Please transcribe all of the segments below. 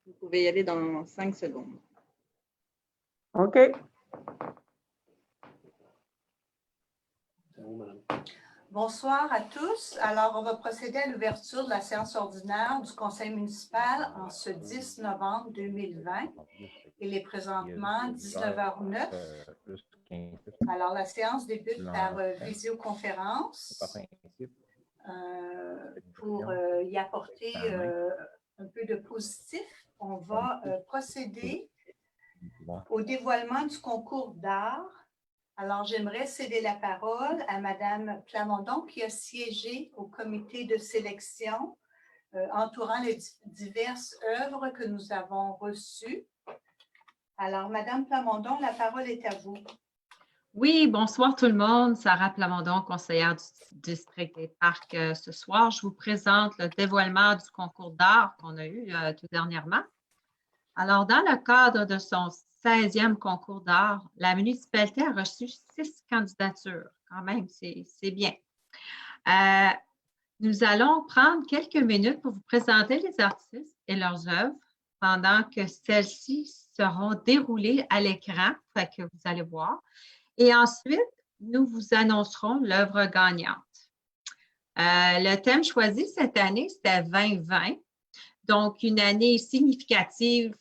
Vous pouvez y aller dans 5 secondes. OK. Bonsoir à tous. Alors, on va procéder à l'ouverture de la séance ordinaire du Conseil municipal en ce 10 novembre 2020. Il est présentement 19h09. Alors, la séance débute par visioconférence. Pour y apporter un peu de positif, on va procéder au dévoilement du concours d'art. Alors, j'aimerais céder la parole à Mme Plamondon qui a siégé au comité de sélection entourant les diverses œuvres que nous avons reçues. Alors, Mme Plamondon, la parole est à vous. Oui, bonsoir tout le monde. Sarah Plamondon, conseillère du district des parcs. Ce soir, je vous présente le dévoilement du concours d'art qu'on a eu tout dernièrement. Alors, dans le cadre de son 16e concours d'art, la municipalité a reçu 6 candidatures. Quand même, c'est bien. Nous allons prendre quelques minutes pour vous présenter les artistes et leurs œuvres pendant que celles-ci seront déroulées à l'écran, fait que vous allez voir. Et ensuite, nous vous annoncerons l'œuvre gagnante. Le thème choisi cette année, c'était 2020. Donc, une année significative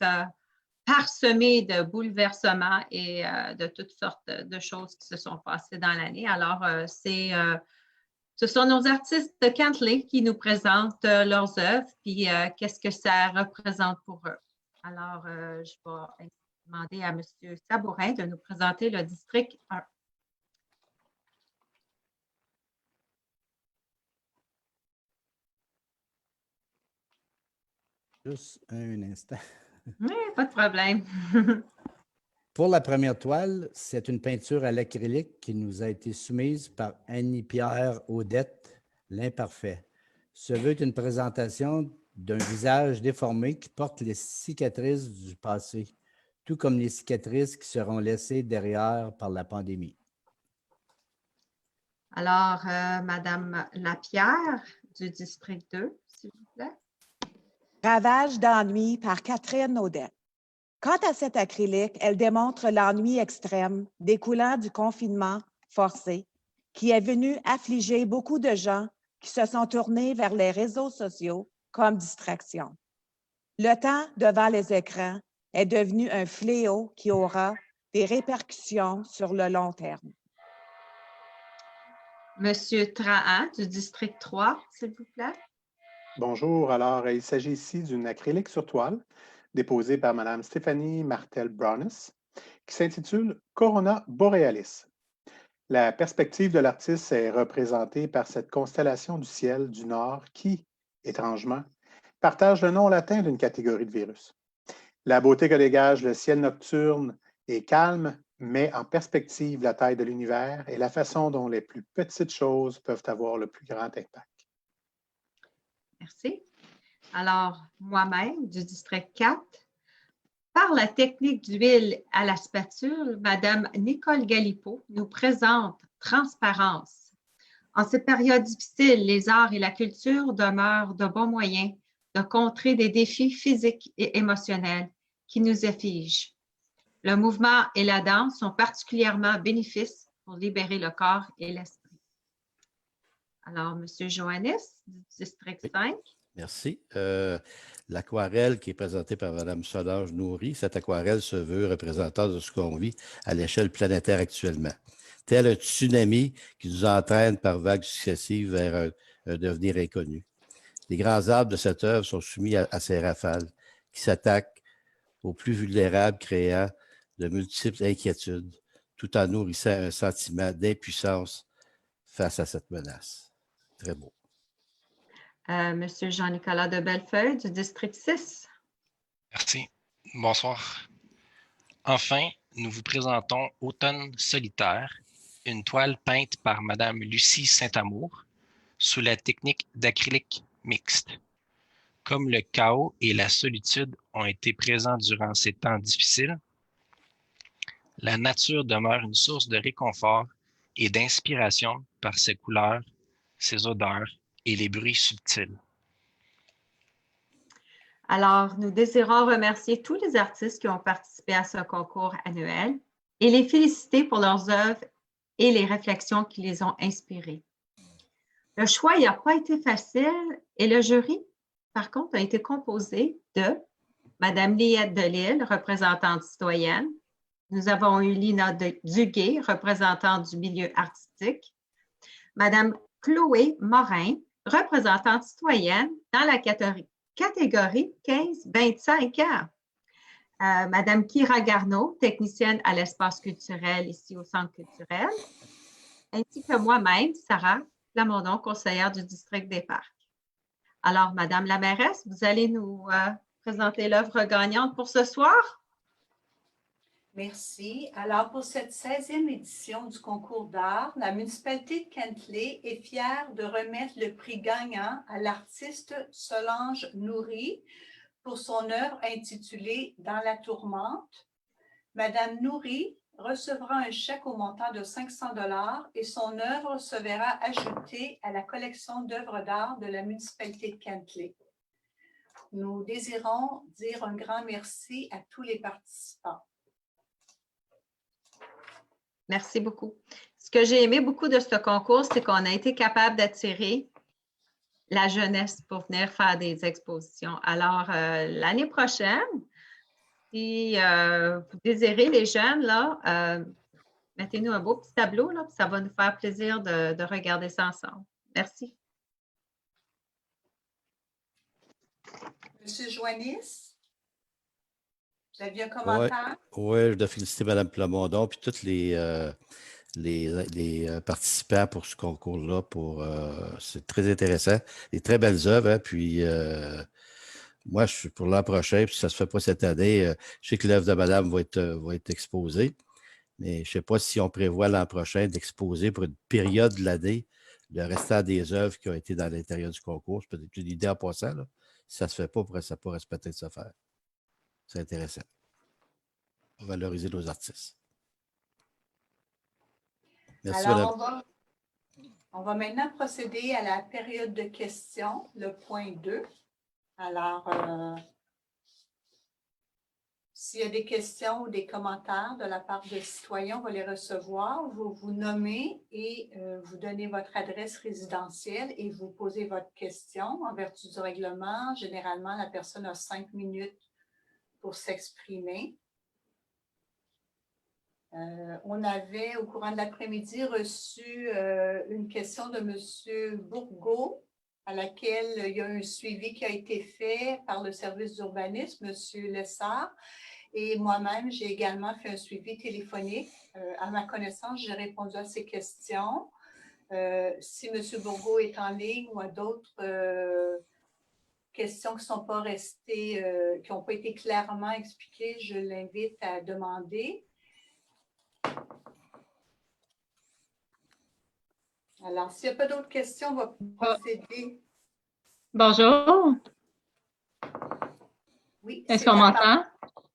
parsemée de bouleversements et de toutes sortes de choses qui se sont passées dans l'année. Alors, ce sont nos artistes de Cantley qui nous présentent leurs œuvres puis qu'est-ce que ça représente pour eux. Alors, je vais demander à M. Sabourin de nous présenter le district 1. Juste un instant. Oui, pas de problème. Pour la première toile, c'est une peinture à l'acrylique qui nous a été soumise par Annie-Pierre Audette, l'imparfait. Ce veut une présentation d'un visage déformé qui porte les cicatrices du passé, tout comme les cicatrices qui seront laissées derrière par la pandémie. Alors, Madame Lapierre du district 2, s'il vous plaît. Ravage d'ennui par Catherine Audette. Quant à cette acrylique, elle démontre l'ennui extrême découlant du confinement forcé qui est venu affliger beaucoup de gens qui se sont tournés vers les réseaux sociaux comme distraction. Le temps devant les écrans est devenu un fléau qui aura des répercussions sur le long terme. Monsieur Trahan du district 3, s'il vous plaît. Bonjour. Alors, il s'agit ici d'une acrylique sur toile déposée par Mme Stéphanie Martel-Brownes qui s'intitule Corona Borealis. La perspective de l'artiste est représentée par cette constellation du ciel du Nord qui, étrangement, partage le nom latin d'une catégorie de virus. La beauté que dégage le ciel nocturne est calme, met en perspective la taille de l'univers et la façon dont les plus petites choses peuvent avoir le plus grand impact. Merci. Alors, moi-même, du district 4, par la technique d'huile à la spatule, Madame Nicole Galipeau nous présente Transparence. En ces périodes difficiles, les arts et la culture demeurent de bons moyens de contrer des défis physiques et émotionnels qui nous affligent. Le mouvement et la danse sont particulièrement bénéfiques pour libérer le corps et l'esprit. Alors, M. Johannes, du district 5. Merci. L'aquarelle qui est présentée par Mme Solange Nourry, cette aquarelle se veut représentant de ce qu'on vit à l'échelle planétaire actuellement. Tel un tsunami qui nous entraîne par vagues successives vers un devenir inconnu. Les grands arbres de cette œuvre sont soumis à ces rafales qui s'attaquent aux plus vulnérables, créant de multiples inquiétudes, tout en nourrissant un sentiment d'impuissance face à cette menace. Très beau. Monsieur Jean-Nicolas de Bellefeuille du district 6. Merci. Bonsoir. Enfin, nous vous présentons Automne solitaire, une toile peinte par Madame Lucie Saint-Amour sous la technique d'acrylique mixte. Comme le chaos et la solitude ont été présents durant ces temps difficiles, la nature demeure une source de réconfort et d'inspiration par ses couleurs, ses odeurs et les bruits subtils. Alors, nous désirons remercier tous les artistes qui ont participé à ce concours annuel et les féliciter pour leurs œuvres et les réflexions qui les ont inspirés. Le choix n'a pas été facile et le jury, par contre, a été composé de Mme Liette Delille, représentante citoyenne. Nous avons eu Lina Duguay, représentante du milieu artistique. Mme Chloé Morin, représentante citoyenne dans la catégorie 15-25 ans. Mme Kira Garneau, technicienne à l'espace culturel ici au Centre culturel, ainsi que moi-même, Sarah Plamondon, conseillère du district des parcs. Alors, Madame la mairesse, vous allez nous présenter l'œuvre gagnante pour ce soir? Merci. Alors, pour cette 16e édition du concours d'art, la municipalité de Kentley est fière de remettre le prix gagnant à l'artiste Solange Nourry pour son œuvre intitulée « Dans la tourmente ». Madame Nourry recevra un chèque au montant de 500 $ et son œuvre se verra ajoutée à la collection d'œuvres d'art de la municipalité de Kentley. Nous désirons dire un grand merci à tous les participants. Merci beaucoup. Ce que j'ai aimé beaucoup de ce concours, c'est qu'on a été capable d'attirer la jeunesse pour venir faire des expositions. Alors, l'année prochaine, si vous désirez les jeunes, là, mettez-nous un beau petit tableau, là, puis ça va nous faire plaisir de regarder ça ensemble. Merci. Monsieur Joannis, vous aviez un commentaire? Oui, je dois féliciter Mme Plamondon et tous les participants pour ce concours-là. C'est très intéressant. Des très belles œuvres. Hein, puis, moi, je suis pour l'an prochain, puis si ça ne se fait pas cette année, je sais que l'œuvre de Madame va être exposée. Mais je ne sais pas si on prévoit l'an prochain d'exposer pour une période de l'année le restant des œuvres qui ont été dans l'intérieur du concours. C'est peut-être une idée en passant. Là. Si ça ne se fait pas, ça pourrait peut-être se faire. C'est intéressant. On va valoriser nos artistes. Merci, Alors, madame. on va maintenant procéder à la période de questions, le point 2. Alors, s'il y a des questions ou des commentaires de la part des citoyens, on va les recevoir. Vous vous nommez et vous donnez votre adresse résidentielle et vous posez votre question. En vertu du règlement, généralement, la personne a 5 minutes pour s'exprimer. On avait, au courant de l'après-midi, reçu une question de M. Bourgault, à laquelle il y a un suivi qui a été fait par le service d'urbanisme, M. Lessard. Et moi-même, j'ai également fait un suivi téléphonique. À ma connaissance, j'ai répondu à ces questions. Si M. Bourgault est en ligne ou à d'autres questions qui ne sont pas restées, qui n'ont pas été clairement expliquées, je l'invite à demander. Alors, s'il n'y a pas d'autres questions, on va procéder. Bonjour. Oui. Est-ce qu'on m'entend?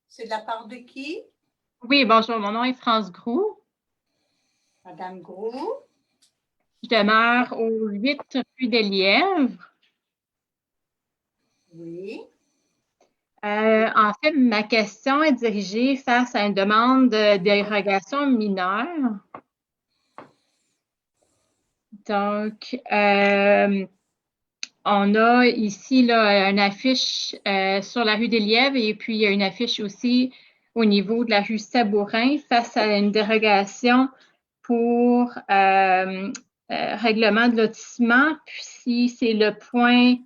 C'est de la part de qui? Oui, bonjour. Mon nom est France Groux. Madame Groux. Je demeure au 8 rue des Lièvres. Oui. En fait, ma question est dirigée face à une demande de dérogation mineure. Donc, on a ici là, une affiche sur la rue des Lièvres et puis il y a une affiche aussi au niveau de la rue Sabourin face à une dérogation pour règlement de lotissement. Puis c'est le point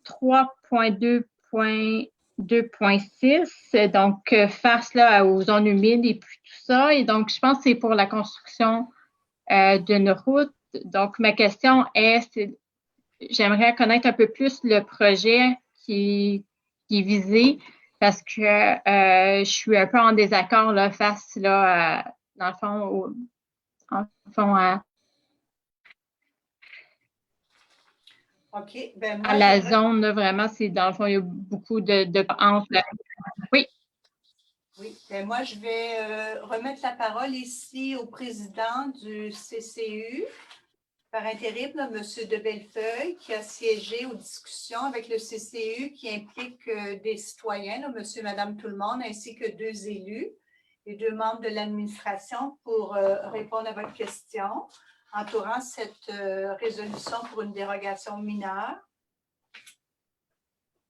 3.2.2.6, donc face là, aux zones humides et puis tout ça. Et donc, je pense que c'est pour la construction d'une route. Donc, ma question est, j'aimerais connaître un peu plus le projet qui est visé parce que je suis un peu en désaccord là, face, là, dans le fond, à OK. Ben, moi, à la zone, là, vraiment, c'est dans le fond, il y a beaucoup de entre. Oui. Oui. Ben, moi, je vais remettre la parole ici au président du CCU. par intérim, là, M. de Bellefeuille, qui a siégé aux discussions avec le CCU qui implique des citoyens, là, monsieur et madame tout le monde, ainsi que 2 élus et 2 membres de l'administration pour répondre à votre question entourant cette résolution pour une dérogation mineure.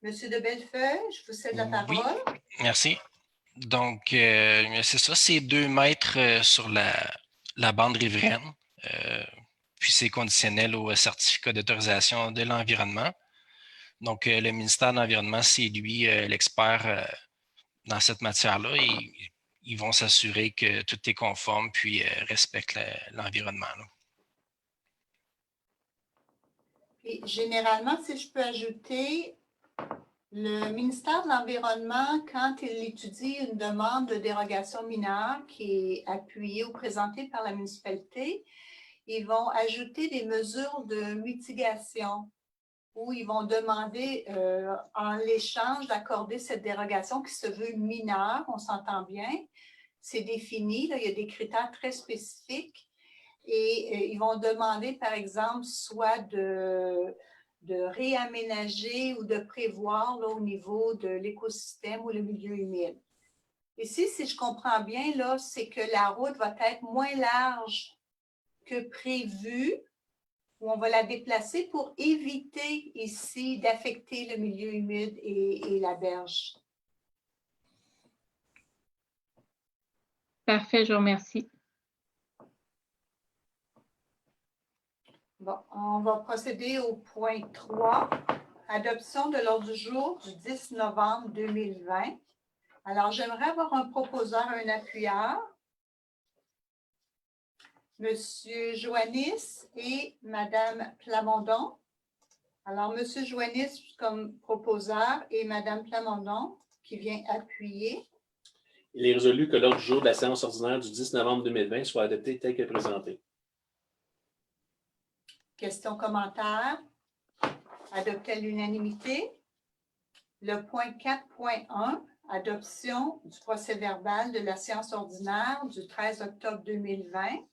Monsieur de Bellefeuille, je vous cède la parole. Oui, merci. Donc, c'est ça, c'est 2 mètres sur la bande riveraine. Puis c'est conditionnel au certificat d'autorisation de l'environnement. Donc, le ministère de l'Environnement, c'est lui l'expert dans cette matière-là. Et ils vont s'assurer que tout est conforme puis respecte l'environnement. Et généralement, si je peux ajouter, le ministère de l'Environnement, quand il étudie une demande de dérogation mineure qui est appuyée ou présentée par la municipalité, ils vont ajouter des mesures de mitigation où ils vont demander en l'échange d'accorder cette dérogation qui se veut mineure, on s'entend bien. C'est défini, là, il y a des critères très spécifiques et ils vont demander, par exemple, soit de réaménager ou de prévoir là, au niveau de l'écosystème ou le milieu humide. Ici, si je comprends bien, là, c'est que la route va être moins large que prévu, où on va la déplacer pour éviter ici d'affecter le milieu humide et la berge. Parfait, je vous remercie. Bon, on va procéder au point 3, adoption de l'ordre du jour du 10 novembre 2020. Alors, j'aimerais avoir un proposeur, un appuyeur. Monsieur Joannis et Madame Plamondon. Alors, Monsieur Joannis comme proposeur et Madame Plamondon qui vient appuyer. Il est résolu que l'ordre du jour de la séance ordinaire du 10 novembre 2020 soit adopté tel que présenté. Questions, commentaires? Adopté à l'unanimité. Le point 4.1, adoption du procès-verbal de la séance ordinaire du 13 octobre 2020.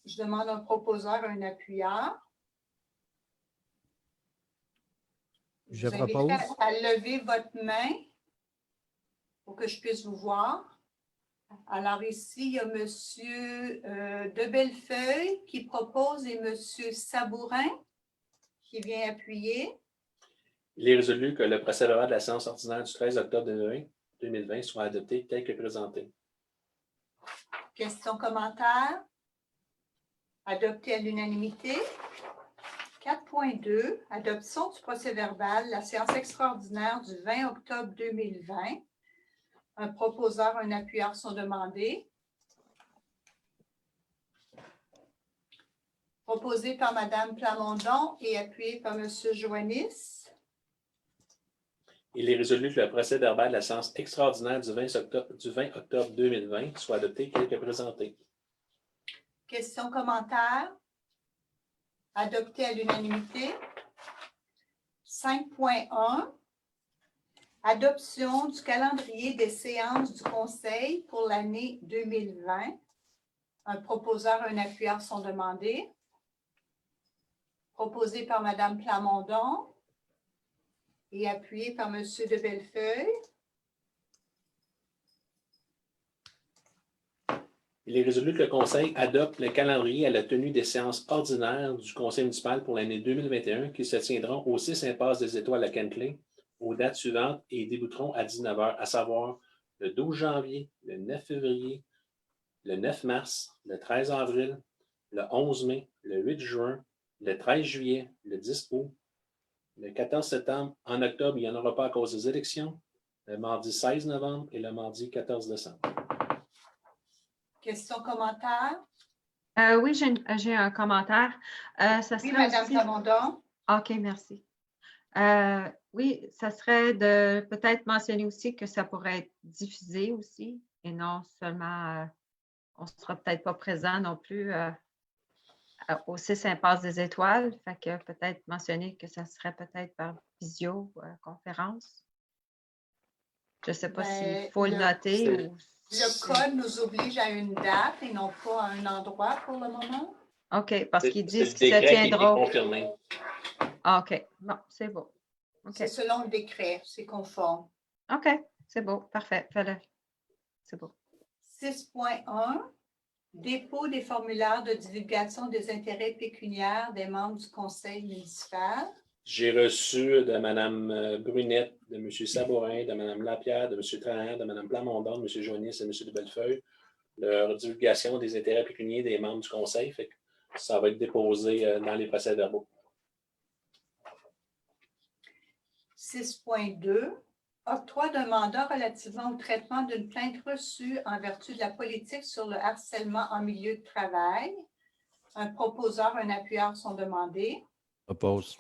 Je demande un proposeur, un appuyeur. Je vous inviterai propose. à lever votre main pour que je puisse vous voir. Alors ici, il y a M. de Bellefeuille qui propose et M. Sabourin qui vient appuyer. Il est résolu que le procès-verbal de la séance ordinaire du 13 octobre 2020 soit adopté tel que présenté. Questions, commentaires? Adopté à l'unanimité. 4.2, adoption du procès-verbal de la séance extraordinaire du 20 octobre 2020. Un proposeur, un appuyeur sont demandés. Proposé par Mme Plamondon et appuyé par M. Joannis. Il est résolu que le procès-verbal de la séance extraordinaire du 20 octobre 2020 soit adopté tel que présenté. Questions, commentaires? Adopté à l'unanimité. 5.1. Adoption du calendrier des séances du Conseil pour l'année 2020. Un proposeur, un appuyeur sont demandés. Proposé par Mme Plamondon et appuyé par M. de Bellefeuille. Il est résolu que le Conseil adopte le calendrier à la tenue des séances ordinaires du Conseil municipal pour l'année 2021 qui se tiendront au 6 Impasse des Étoiles à Kentley aux dates suivantes et débuteront à 19h, à savoir le 12 janvier, le 9 février, le 9 mars, le 13 avril, le 11 mai, le 8 juin, le 13 juillet, le 10 août, le 14 septembre. En octobre, il n'y en aura pas à cause des élections, le mardi 16 novembre et le mardi 14 décembre. Questions, commentaires? Oui, j'ai un commentaire. Ça Oui, serait Mme aussi... Plamondon. OK, merci. Oui, ça serait de peut-être mentionner aussi que ça pourrait être diffusé aussi et non seulement, on ne sera peut-être pas présent non plus au 6 Impasse des Étoiles. Fait que peut-être mentionner que ça serait peut-être par visio-conférence. Je ne sais pas s'il faut le noter. Le code nous oblige à une date et non pas à un endroit pour le moment. OK, parce C'est qu'ils c'est disent le qu'ils se décret qui est tiendront. confirmé. Ah, OK, bon, c'est beau. OK, C'est selon le décret, c'est conforme. OK, c'est beau, parfait, fais-le. C'est beau. 6.1, dépôt des formulaires de divulgation des intérêts pécuniaires des membres du conseil municipal. J'ai reçu de Mme Brunette, de M. Sabourin, de Mme Lapierre, de M. Trahan, de Mme Plamondon, de M. Joignis et M. de Bellefeuille leur divulgation des intérêts pécuniaires des membres du conseil. Fait que ça va être déposé dans les procès-verbaux. 6.2, octroi d'un mandat relativement au traitement d'une plainte reçue en vertu de la politique sur le harcèlement en milieu de travail. Un proposeur, un appuyeur sont demandés. Oppose.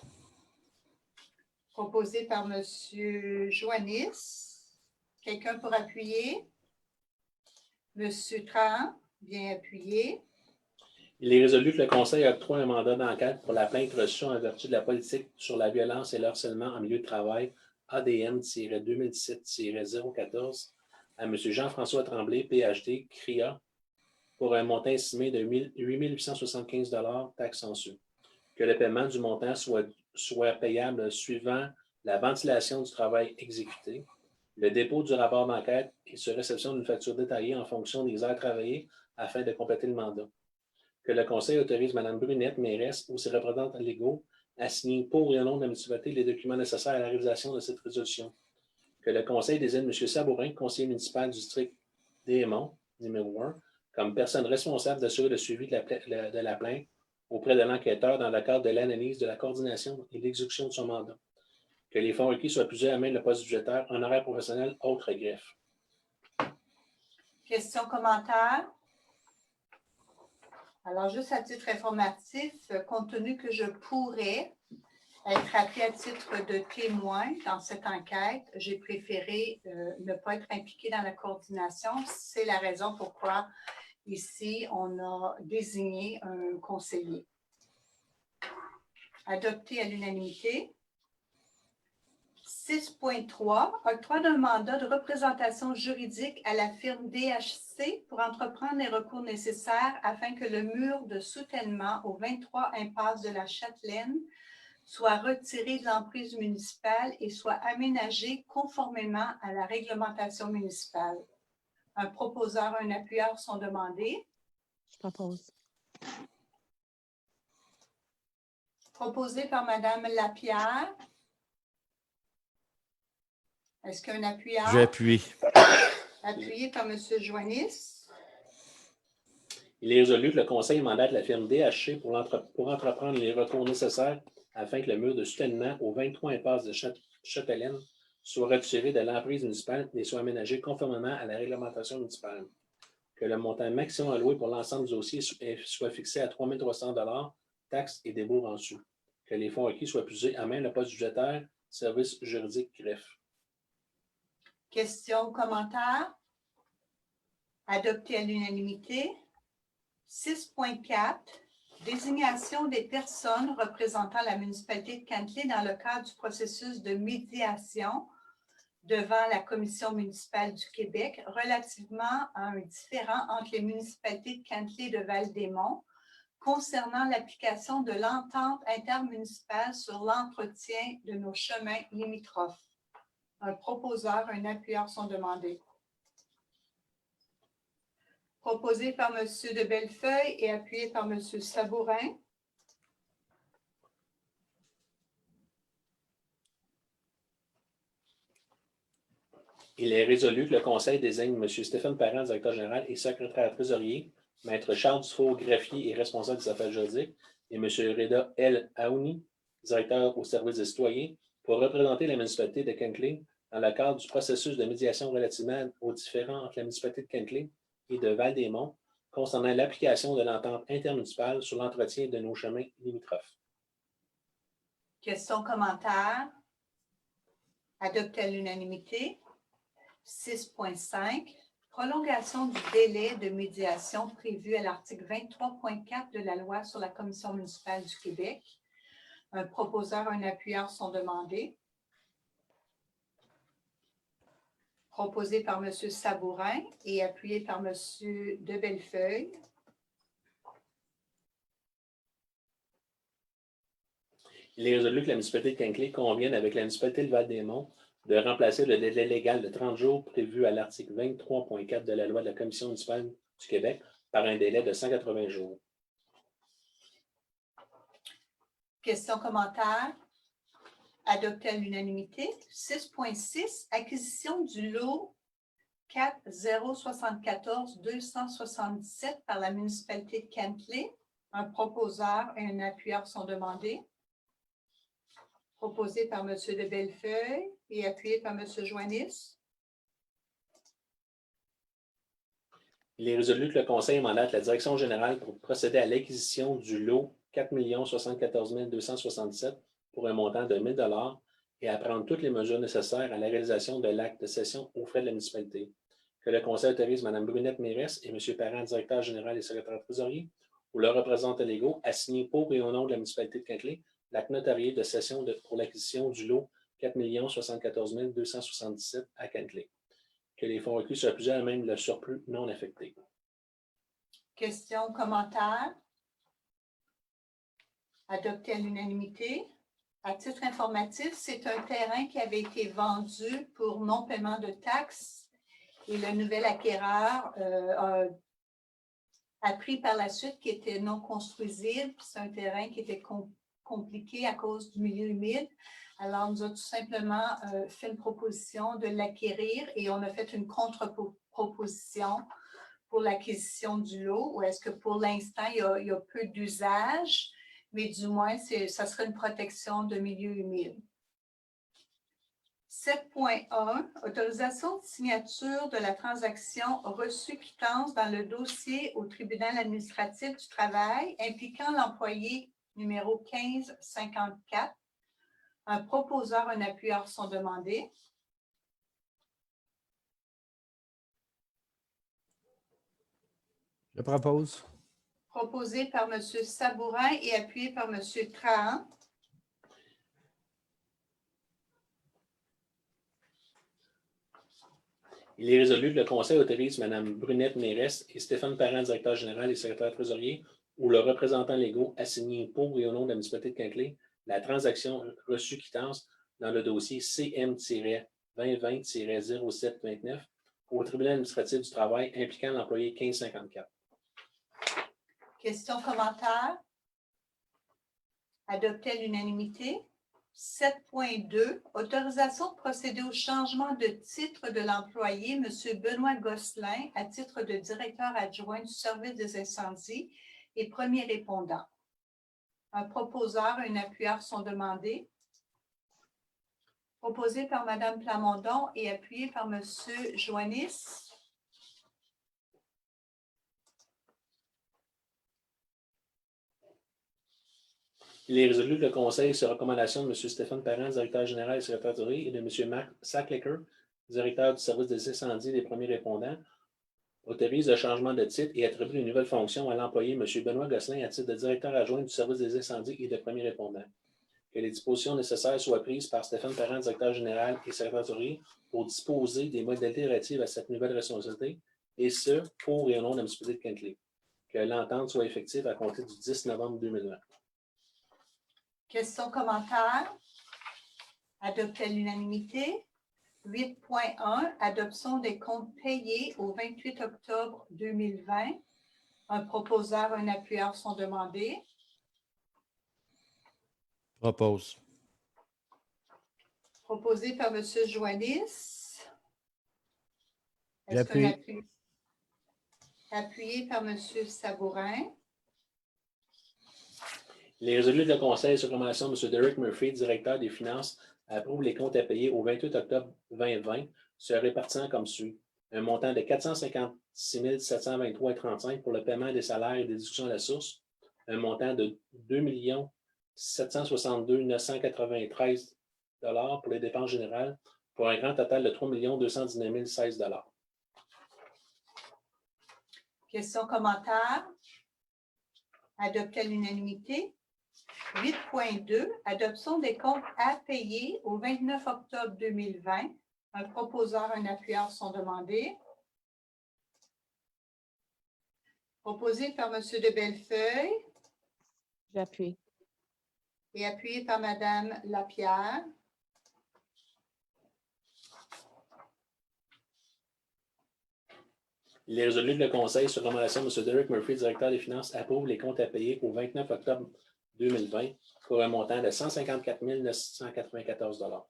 Proposé par M. Joannis. Quelqu'un pour appuyer? M. Trahan, bien appuyé. Il est résolu que le Conseil octroie un mandat d'enquête pour la plainte reçue en vertu de la politique sur la violence et le harcèlement en milieu de travail ADM-2017-014 à M. Jean-François Tremblay, PhD, CRIA, pour un montant estimé de 8 875 taxes en su. Que le paiement du montant soit payable suivant la ventilation du travail exécuté, le dépôt du rapport d'enquête et sur réception d'une facture détaillée en fonction des heures travaillées afin de compléter le mandat. Que le Conseil autorise Mme Brunette, mairesse ou ses représentants légaux à signer pour et au nom de la municipalité les documents nécessaires à la réalisation de cette résolution. Que le Conseil désigne M. Sabourin, conseiller municipal du district d'Aymont, numéro 1, comme personne responsable d'assurer le suivi de la plainte auprès de l'enquêteur dans le cadre de l'analyse de la coordination et de l'exécution de son mandat. Que les fonds requis soient puisés à main le poste budgétaire, honoraire professionnel, autre greffe. Questions, commentaires? Alors, juste à titre informatif, compte tenu que je pourrais être appelée à titre de témoin dans cette enquête, j'ai préféré ne pas être impliquée dans la coordination. C'est la raison pourquoi ici, on a désigné un conseiller. Adopté à l'unanimité. 6.3, octroi d'un mandat de représentation juridique à la firme DHC pour entreprendre les recours nécessaires afin que le mur de soutènement au 23 impasse de la Châtelaine soit retiré de l'emprise municipale et soit aménagé conformément à la réglementation municipale. Un proposeur, un appuyeur sont demandés. Je propose. Proposé par Mme Lapierre. Est-ce qu'un appuyeur? J'appuie. Appuyé par M. Joannis. Il est résolu que le Conseil mandate la firme DHC pour entreprendre les recours nécessaires afin que le mur de soutènement au 23 impasse de Châtelaine soit retiré de l'emprise municipale et soit aménagé conformément à la réglementation municipale. Que le montant maximum alloué pour l'ensemble du dossier soit fixé à 3 300 taxes et débours en su. Que les fonds requis soient puisés à main le poste budgétaire, service juridique, greffe. Questions, commentaires? Adopté à l'unanimité. 6.4, désignation des personnes représentant la municipalité de Cantley dans le cadre du processus de médiation devant la Commission municipale du Québec relativement à un différend entre les municipalités de Cantley et de Val-des-Monts concernant l'application de l'entente intermunicipale sur l'entretien de nos chemins limitrophes. Un proposeur, un appuyeur sont demandés. Proposé par M. de Bellefeuille et appuyé par M. Sabourin. Il est résolu que le Conseil désigne M. Stéphane Parent, directeur général et secrétaire trésorier, Maître Charles Dufault, greffier et responsable des affaires juridiques, et M. Reda El Aouni, directeur au service des citoyens, pour représenter la municipalité de Cantley dans le cadre du processus de médiation relativement aux différends entre la municipalité de Cantley et de Val-des-Monts concernant l'application de l'entente intermunicipale sur l'entretien de nos chemins limitrophes. Questions, commentaires? Adopté à l'unanimité. 6.5, prolongation du délai de médiation prévu à l'article 23.4 de la loi sur la Commission municipale du Québec. Un proposeur, un appuyeur sont demandés. Proposé par M. Sabourin et appuyé par M. de Bellefeuille. Il est résolu que la municipalité de Quinquelé convienne avec la municipalité de Val-des-Monts de remplacer le délai légal de 30 jours prévu à l'article 23.4 de la loi de la Commission municipale du Québec par un délai de 180 jours. Questions, commentaires? Adopté à l'unanimité. 6.6, acquisition du lot 4074-277 par la municipalité de Quinquelé. Un proposeur et un appuyeur sont demandés. Proposé par M. de Bellefeuille et appuyé par M. Joannis. Il est résolu que le Conseil mandate la Direction générale pour procéder à l'acquisition du lot 4 074 267 pour un montant de 1 000 et à prendre toutes les mesures nécessaires à la réalisation de l'acte de cession aux frais de la municipalité. Que le Conseil autorise Mme Brunette Mérès et M. Parent, directeur général et secrétaire trésorier, ou leurs représentants légaux, à signer pour et au nom de la municipalité de Quinquelé l'acte notarié de cession pour l'acquisition du lot 4 074 277 à Quinquelé. Que les fonds reçus soient plus à même le surplus non affecté. Questions, commentaires? Adopté à l'unanimité. À titre informatif, c'est un terrain qui avait été vendu pour non-paiement de taxes et le nouvel acquéreur a appris par la suite qu'il était non construisible. C'est un terrain qui était compliqué à cause du milieu humide. Alors, on nous a tout simplement fait une proposition de l'acquérir et on a fait une contre-proposition pour l'acquisition du lot, ou est-ce que pour l'instant, il y a peu d'usage, mais du moins, ça serait une protection de milieu humide. 7.1, autorisation de signature de la transaction reçue-quittance dans le dossier au tribunal administratif du travail impliquant l'employé numéro 1554. Un proposeur, un appuyeur sont demandés. Je propose. Proposé par M. Sabourin et appuyé par M. Trahan. Il est résolu que le Conseil autorise Mme Brunette Mérès et Stéphane Parent, directeur général et secrétaire trésorier, ou leurs représentants légaux, à signer pour et au nom de la municipalité de Quinquelé la transaction reçue-quittance dans le dossier CM-2020-0729 au tribunal administratif du travail impliquant l'employé 1554. Questions, commentaires? Adopté à l'unanimité. 7.2, autorisation de procéder au changement de titre de l'employé, M. Benoît Gosselin, à titre de directeur adjoint du service des incendies et premier répondant. Un proposeur, un appuyeur sont demandés. Proposé par Mme Plamondon et appuyé par M. Joannis. Il est résolu que le Conseil, sur recommandation de M. Stéphane Parent, directeur général et secrétaire trésorier, et de M. Marc Sacklecker, directeur du service des incendies et des premiers répondants, autorise le changement de titre et attribue une nouvelle fonction à l'employé M. Benoît Gosselin à titre de directeur adjoint du service des incendies et de premiers répondants. Que les dispositions nécessaires soient prises par Stéphane Parent, directeur général et secrétaire trésorier, pour disposer des modalités relatives à cette nouvelle responsabilité, et ce, pour et au nom de la municipalité de Quinquelé. Que l'entente soit effective à compter du 10 novembre 2020. Questions, commentaires? Adopté à l'unanimité. 8.1, adoption des comptes payés au 28 octobre 2020. Un proposeur, un appuyeur sont demandés. Propose. Proposé par M. Joannis. J'appuie. Appuyé par M. Sabourin. Il est résolu que le Conseil, sur recommandation de M. Derek Murphy, directeur des finances, approuve les comptes à payer au 28 octobre 2020, se répartissant comme suit. Un montant de 456 723,35 pour le paiement des salaires et des déductions à la source. Un montant de 2 762 993 pour les dépenses générales, pour un grand total de 3 219 016 $. Questions, commentaires? Adopté à l'unanimité. 8.2, adoption des comptes à payer au 29 octobre 2020. Un proposeur, un appuyeur sont demandés. Proposé par M. de Bellefeuille. J'appuie. et appuyé par Mme Lapierre. Il est résolu que le Conseil, sur recommandation de M. Derek Murphy, directeur des finances, approuve les comptes à payer au 29 octobre 2020 pour un montant de 154 994 $.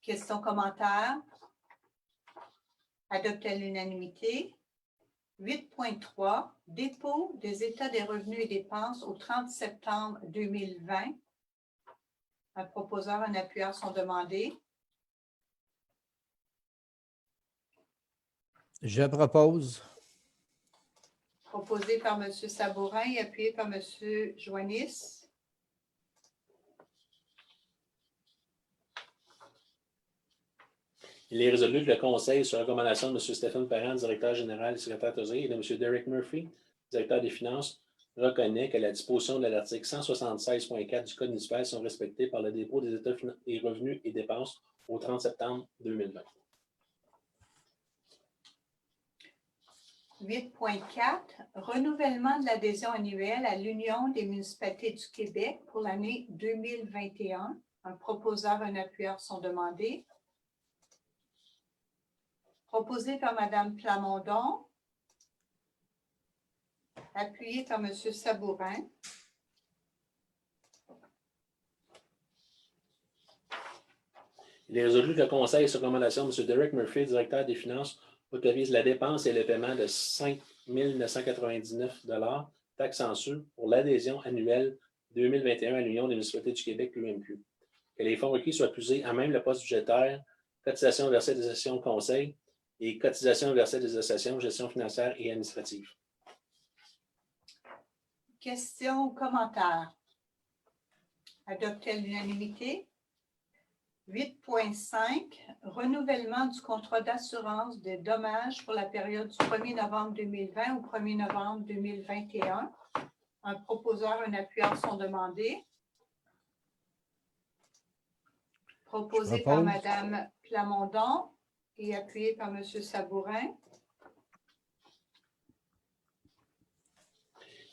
Questions, commentaires? Adopté à l'unanimité. 8.3, dépôt des états des revenus et dépenses au 30 septembre 2020. Un proposeur, un appuyeur sont demandés. Je propose. Proposé par M. Sabourin et appuyé par M. Joannis. Il est résolu que le Conseil, sur recommandation de M. Stéphane Parent, directeur général et secrétaire trésorier, et de M. Derek Murphy, directeur des finances, reconnaît que la disposition de l'article 176.4 du Code municipal sont respectées par le dépôt des états des revenus et dépenses au 30 septembre 2020. 8.4, renouvellement de l'adhésion annuelle à l'Union des municipalités du Québec pour l'année 2021. Un proposeur, un appuyeur sont demandés. Proposé par Mme Plamondon, appuyé par M. Sabourin. Il est résolu que le Conseil, sur recommandation de M. Derek Murphy, directeur des finances, autorise la dépense et le paiement de 5 999 $, taxes en sus, pour l'adhésion annuelle 2021 à l'Union des municipalités du Québec, l'UMQ. Que les fonds requis soient puisés à même le poste budgétaire, cotisations versées des associations de conseil et cotisations versées des associations, gestion financière et administrative. Questions ou commentaires? Adopté à l'unanimité. 8.5, renouvellement du contrat d'assurance des dommages pour la période du 1er novembre 2020 au 1er novembre 2021. Un proposeur, un appuyeur sont demandés. Proposé par Mme Plamondon et appuyé par M. Sabourin.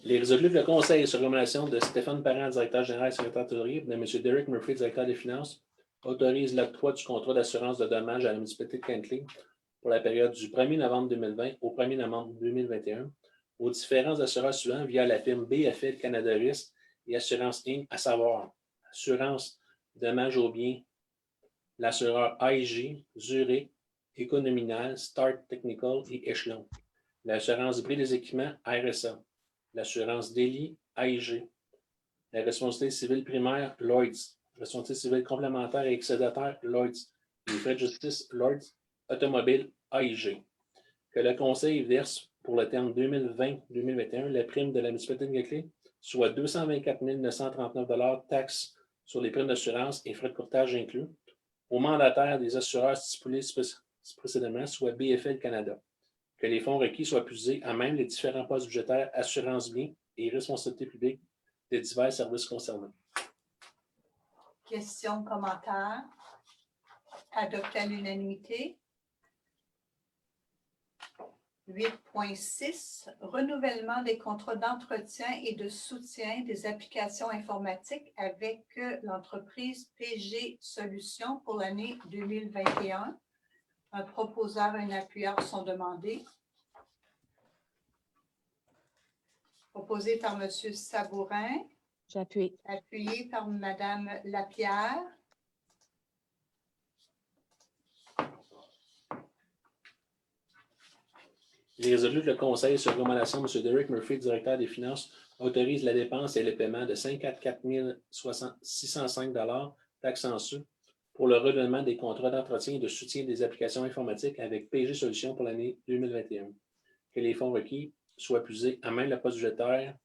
Il est résolu que le Conseil, sur recommandation de Stéphane Parent, directeur général et secrétaire trésorier, et de M. Derek Murphy, directeur des finances, autorise l'octroi du contrat d'assurance de dommages à la municipalité de Kentley pour la période du 1er novembre 2020 au 1er novembre 2021 aux différents assureurs suivants via la firme BFL Canada Risque et Assurance Inc., à savoir Assurance Dommages aux biens, l'assureur AIG, Zurich, Économinal, Start Technical et Echelon, l'assurance bris des équipements RSA, l'assurance délit AIG, la responsabilité civile primaire Lloyds, responsabilité civile complémentaire et excédentaire Lloyds, les frais de justice Lloyds, automobile AIG. Que le Conseil verse pour le terme 2020-2021 la prime de la municipalité de Kentley, soit 224 939 $, taxes sur les primes d'assurance et frais de courtage inclus, aux mandataires des assureurs stipulés précédemment, soit BFL Canada. Que les fonds requis soient puisés à même les différents postes budgétaires assurance biens et responsabilité publique des divers services concernés. Questions, commentaires? Adopté à l'unanimité. 8.6, renouvellement des contrats d'entretien et de soutien des applications informatiques avec l'entreprise PG Solutions pour l'année 2021. Un proposeur et un appuyeur sont demandés. Proposé par M. Sabourin. J'appuie. Appuyé par Mme Lapierre. Il est résolu que le Conseil, sur recommandation de M. Derek Murphy, directeur des finances, autorise la dépense et le paiement de 54 605 $, taxes en sus, pour le renouvellement des contrats d'entretien et de soutien des applications informatiques avec PG Solutions pour l'année 2021. Que les fonds requis soient puisés à même le poste budgétaire,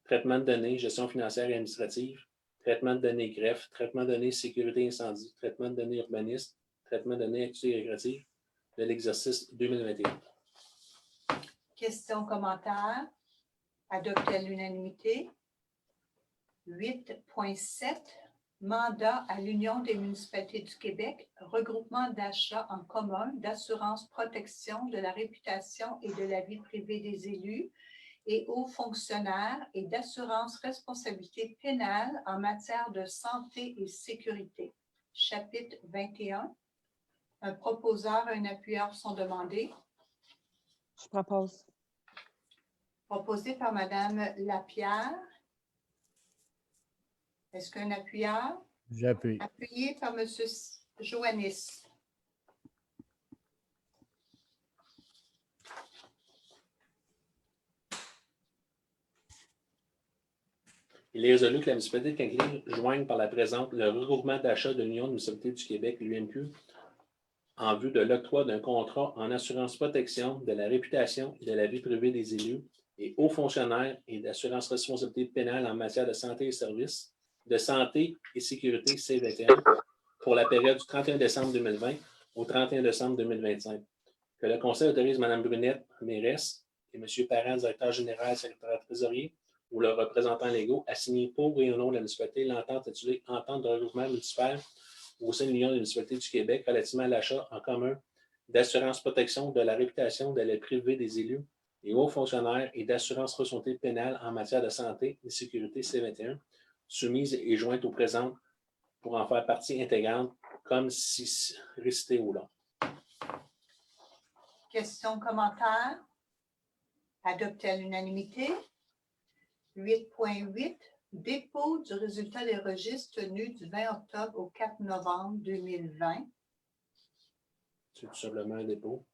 traitement de données, gestion financière et administrative, traitement de données greffe, traitement de données sécurité incendie, traitement de données urbanistes, traitement de données activités récréatives de l'exercice 2021. Questions, commentaires? Adopté à l'unanimité. 8.7, mandat à l'Union des municipalités du Québec, regroupement d'achats en commun d'assurance protection de la réputation et de la vie privée des élus et aux fonctionnaires et d'assurance responsabilité pénale en matière de santé et sécurité. Chapitre 21. Un proposeur et un appuyeur sont demandés. Je propose. Proposé par Mme Lapierre. Est-ce qu'un appuyeur? J'appuie. Appuyé par M. Joannis. Il est résolu que la municipalité de Canquilly joigne par la présente le regroupement d'achat de l'Union de municipalités du Québec, l'UMQ, en vue de l'octroi d'un contrat en assurance protection de la réputation et de la vie privée des élus et aux fonctionnaires et d'assurance responsabilité pénale en matière de santé et services, de santé et sécurité C21 pour la période du 31 décembre 2020 au 31 décembre 2025. Que le Conseil autorise Mme Brunette, mairesse, et M. Parent, directeur général, secrétaire trésorier, ou leurs représentants légaux à signer pour et au nom de la municipalité l'entente intitulée Entente de regroupement municipal au sein de l'Union des municipalités du Québec relativement à l'achat en commun d'assurance protection de la réputation de la privée des élus et hauts fonctionnaires et d'assurance responsabilité pénale en matière de santé et sécurité C21, soumise et jointe au présent pour en faire partie intégrante comme si récité au long. Questions, commentaires? Adopté à l'unanimité. 8.8. Dépôt du résultat des registres tenus du 20 octobre au 4 novembre 2020. C'est tout simplement un dépôt.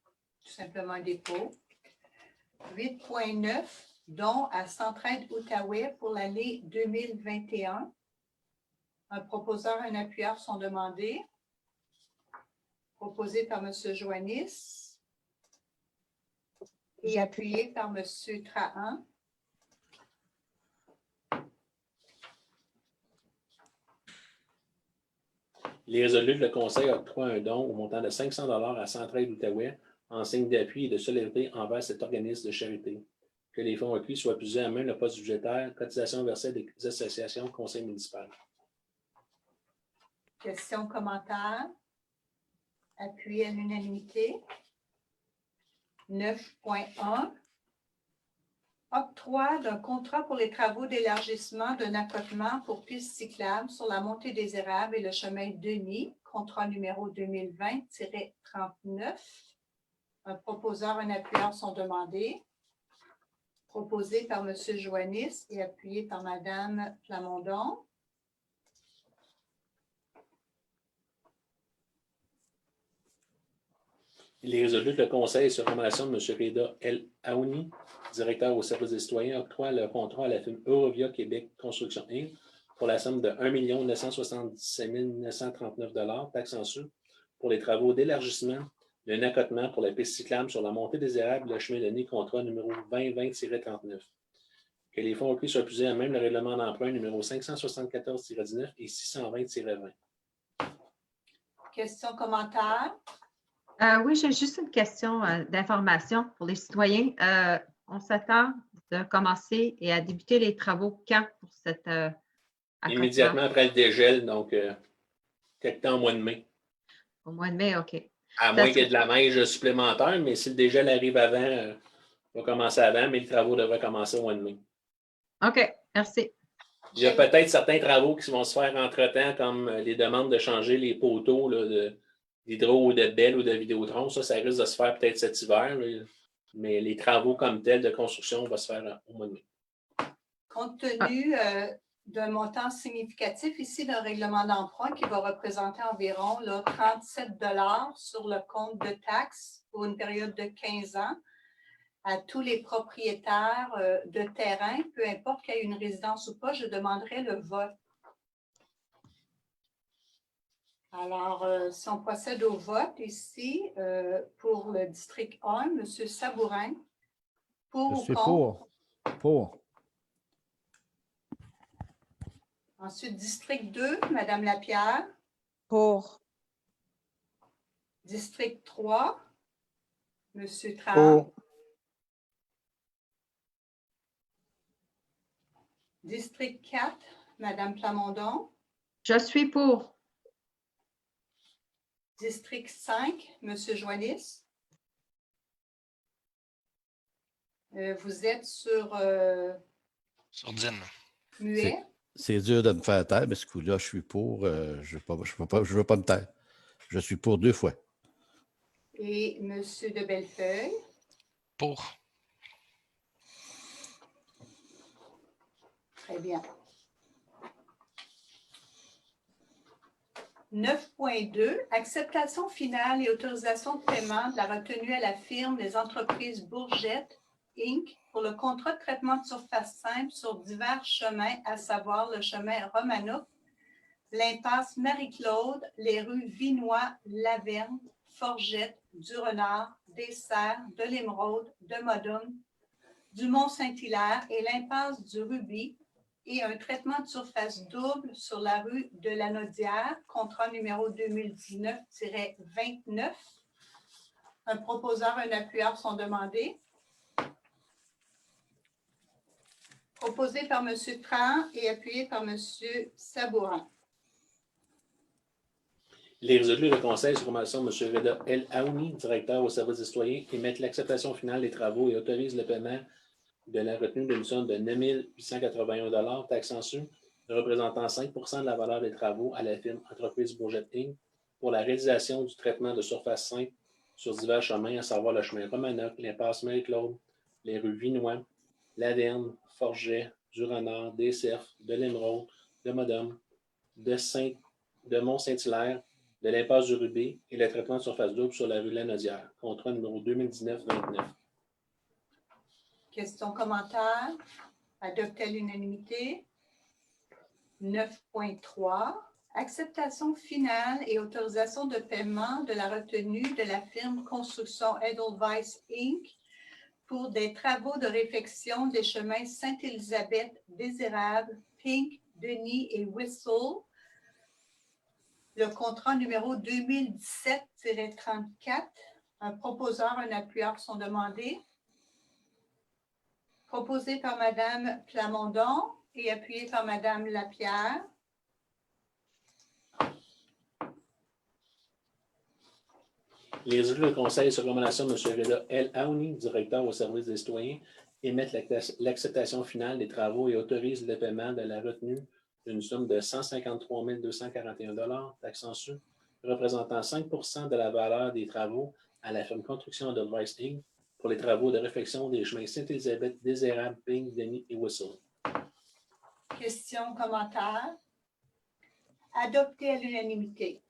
Tout simplement un dépôt. 8.9. Don à Centraide Outaouais pour l'année 2021. Un proposeur et un appuyeur sont demandés. Proposé par M. Joannis et appuyé par M. Trahan. Il est résolu que le Conseil octroie un don au montant de 500 $ à Centraide Outaouais en signe d'appui et de solidarité envers cet organisme de charité. Que les fonds recueillis soient puisés à même le poste budgétaire, cotisation versée des associations, conseil municipal. Questions, commentaires? Appuyé à l'unanimité. 9.1. Octroi d'un contrat pour les travaux d'élargissement d'un accotement pour pistes cyclables sur la montée des Érables et le chemin Denis, contrat numéro 2020-39. Un proposeur et un appuyeur sont demandés. Proposé par M. Joannis et appuyé par Mme Plamondon. Il est résolu que le Conseil, sur recommandation de M. Reda El Aouni, directeur au service des citoyens, octroie le contrat à la firme Eurovia Québec Construction Inc. pour la somme de 1 977 939 $, taxes en sus, pour les travaux d'élargissement d'un accotement pour la piste cyclable sur la montée des Érables, le chemin Denis, contrat numéro 2020-39. Que les fonds recueillis soient puisés à même le règlement d'emprunt numéro 574-19 et 620-20. Questions, commentaires? Oui, j'ai juste une question d'information pour les citoyens. On s'attend de commencer et à débuter les travaux quand pour cette accotement? Immédiatement après le dégel, donc quelque temps au mois de mai. Au mois de mai, OK. À moins qu'il y ait de la neige supplémentaire, mais si le dégel arrive avant, on va commencer avant, mais les travaux devraient commencer au mois de mai. OK, merci. Il y a peut-être certains travaux qui vont se faire entre-temps, comme les demandes de changer les poteaux là, d'Hydro ou de Bell ou de Vidéotron. Ça risque de se faire peut-être cet hiver, là, mais les travaux comme tels de construction vont se faire au mois de mai. Compte tenu d'un montant significatif ici d'un règlement d'emprunt qui va représenter environ là, 37 $ sur le compte de taxes pour une période de 15 ans, à tous les propriétaires de terrain, peu importe qu'il y ait une résidence ou pas, je demanderai le vote. Alors, si on procède au vote ici, pour le district 1, M. Sabourin, pour ou C'est contre? pour. Ensuite, district 2, Mme Lapierre. Pour. District 3, M. Trahan. Pour. District 4, Mme Plamondon. Je suis pour. District 5, M. Joannis. Vous êtes sur Sourdine. muet. C'est dur de me faire taire, mais ce coup-là, je suis pour. Je ne veux pas me taire. Je suis pour 2 fois. Et M. de Bellefeuille. Pour. Très bien. 9.2, acceptation finale et autorisation de paiement de la retenue à la firme des entreprises Bourgette, Inc. pour le contrat de traitement de surface simple sur divers chemins, à savoir le chemin Romanouk, l'impasse Marie-Claude, les rues Vinois, Laverne, Forgette, du Renard, des Serres, de l'Émeraude, de Modum, du Mont-Saint-Hilaire et l'impasse du Rubis, et un traitement de surface double sur la rue de la Naudière, contrat numéro 2019-29. Un proposeur et un appuyeur sont demandés. Proposé par M. Tran et appuyé par M. Sabourin. Les résolus du Conseil sur recommandation de M. Reda El Aouni, directeur au service des citoyens, émettent l'acceptation finale des travaux et autorisent le paiement de la retenue d'une somme de 9 881 taxes en su, représentant 5 de la valeur des travaux à la firme Entreprise Bourgette Inc. pour la réalisation du traitement de surface simple sur divers chemins, à savoir le chemin Romanoc, l'impasse Marie-Claude, les rues Vinois, Laverne, Forget, du Renard, des Cerfs, de l'Émeraude, de Modum, de Mont-Saint-Hilaire, de l'impasse du Rubis et le traitement de surface double sur la rue Lanaudière, contrat numéro 2019-29. Questions, commentaires? Adopté à l'unanimité. 9.3. Acceptation finale et autorisation de paiement de la retenue de la firme Construction Edelweiss Inc. pour des travaux de réfection des chemins Sainte-Élisabeth, Désérable, Pink, Denis et Whistle. Le contrat numéro 2017-34. Un proposeur, un appuyeur sont demandés. Proposé par Mme Plamondon et appuyé par Mme Lapierre. Les résultats du Conseil sur recommandation de M. Reda El Aouni, directeur au service des citoyens, émettent l'acceptation finale des travaux et autorisent le paiement de la retenue d'une somme de 153 241 taxes en su, représentant 5 de la valeur des travaux à la firme Construction Edelweiss Inc. pour les travaux de réfection des chemins Sainte-Élisabeth, Désérable, Pink, Denis et Whistle. Questions, commentaires? Adopté à l'unanimité.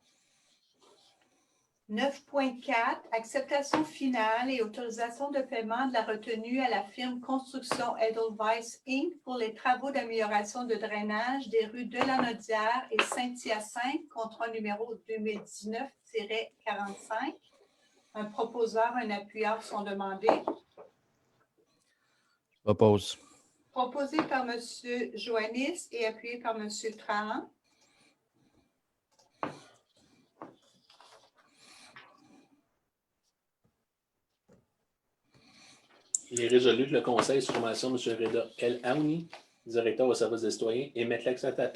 9.4. Acceptation finale et autorisation de paiement de la retenue à la firme Construction Edelweiss Inc. pour les travaux d'amélioration de drainage des rues de la Naudière et Saint-Hyacinthe, contrat numéro 2019-45. Un proposeur, un appuyeur sont demandés. Oppose. Proposé par M. Joannis et appuyé par M. Trahan. Il est résolu que le Conseil sur recommandation de M. Reda El Aouni, directeur au service des citoyens, émette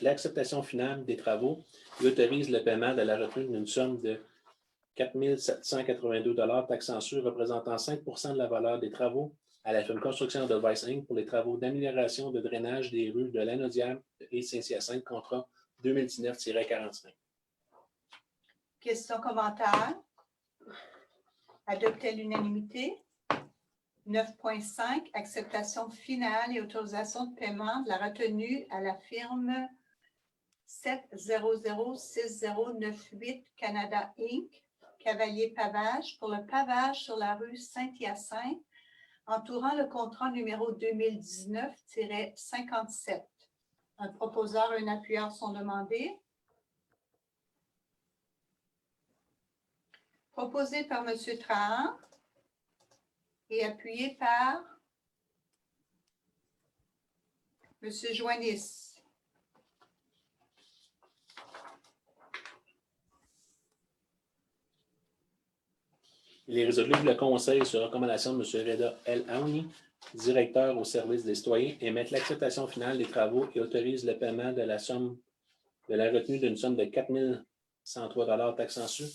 l'acceptation finale des travaux et autorise le paiement de la retenue d'une somme de 4 782 taxes en su, représentant 5 de la valeur des travaux à la firme Construction Edelweiss Inc. pour les travaux d'amélioration de drainage des rues de Lanaudière et Saint-Hyacinthe, contrat 2019-45. Questions, commentaires? Adopté à l'unanimité. 9.5. Acceptation finale et autorisation de paiement de la retenue à la firme 7006098 Canada Inc. Cavalier Pavage pour le pavage sur la rue Saint-Hyacinthe entourant le contrat numéro 2019-57. Un proposeur et un appuyeur sont demandés. Proposé par M. Trahan et appuyé par M. Joannis. Il est résolu que le Conseil, sur recommandation de M. Reda El Aouni, directeur au service des citoyens, émette l'acceptation finale des travaux et autorise le paiement de la retenue d'une somme de 4 103 taxes en su,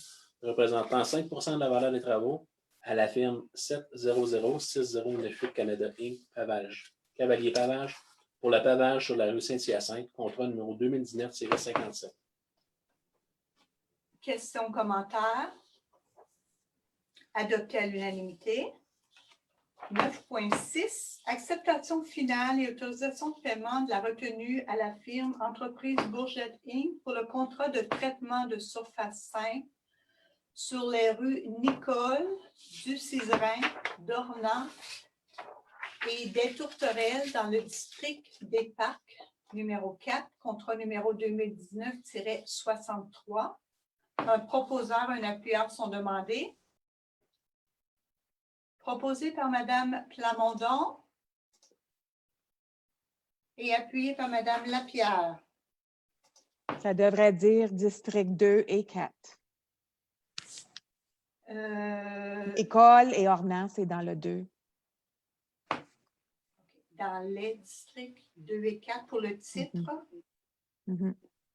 représentant 5 de la valeur des travaux à la firme 7006098 Canada Inc. Pavage. Cavalier Pavage pour le pavage sur la rue Saint-Hyacinthe, contrat numéro 2019-57. Questions, commentaires? Adopté à l'unanimité. 9.6. Acceptation finale et autorisation de paiement de la retenue à la firme Entreprise Bourgette Inc. pour le contrat de traitement de surface simple sur les rues Nicole, du Cizerin, d'Ornans et des Tourterelles dans le district des Parcs, numéro 4, contrat numéro 2019-63. Un proposeur, un appuyeur sont demandés. Proposé par Mme Plamondon et appuyé par Mme Lapierre. Ça devrait dire district 2 et 4. École et Ornans, c'est dans le 2. Dans les districts 2 et 4 pour le titre.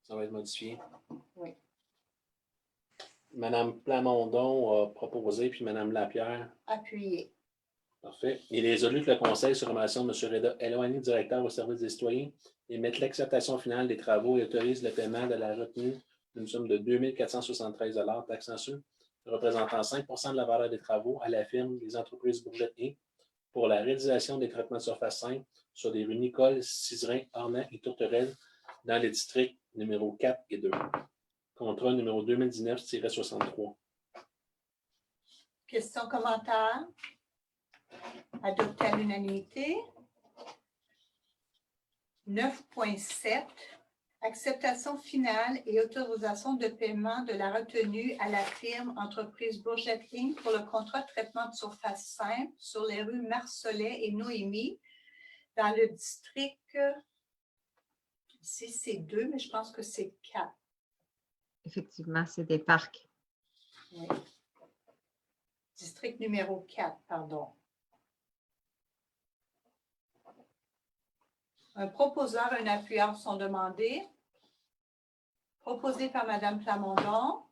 Ça va être modifié. Oui. Mme Plamondon a proposé, puis Mme Lapierre. Appuyé. Parfait. Il est résolu que le Conseil, sur recommandation de M. Reda Eloigny, directeur au service des citoyens, émette l'acceptation finale des travaux et autorise le paiement de la retenue d'une somme de 2 473 $ taxant sur, représentant 5 de la valeur des travaux à la firme des entreprises Bourgette Inc. pour la réalisation des traitements de surface simple sur les rues Nicole, Cizerin, Ornans et Tourterelles dans les districts numéro 4 et 2. Contrat numéro 2019-63. Questions, commentaires? Adopté à l'unanimité. 9.7. Acceptation finale et autorisation de paiement de la retenue à la firme Entreprise Bourgette Inc. pour le contrat de traitement de surface simple sur les rues Marcelet et Noémie dans le district, ici c'est 2, mais je pense que c'est 4. Effectivement, c'est des parcs. Oui. District numéro 4, pardon. Un proposeur, un appuyeur sont demandés. Proposé par Mme Plamondon.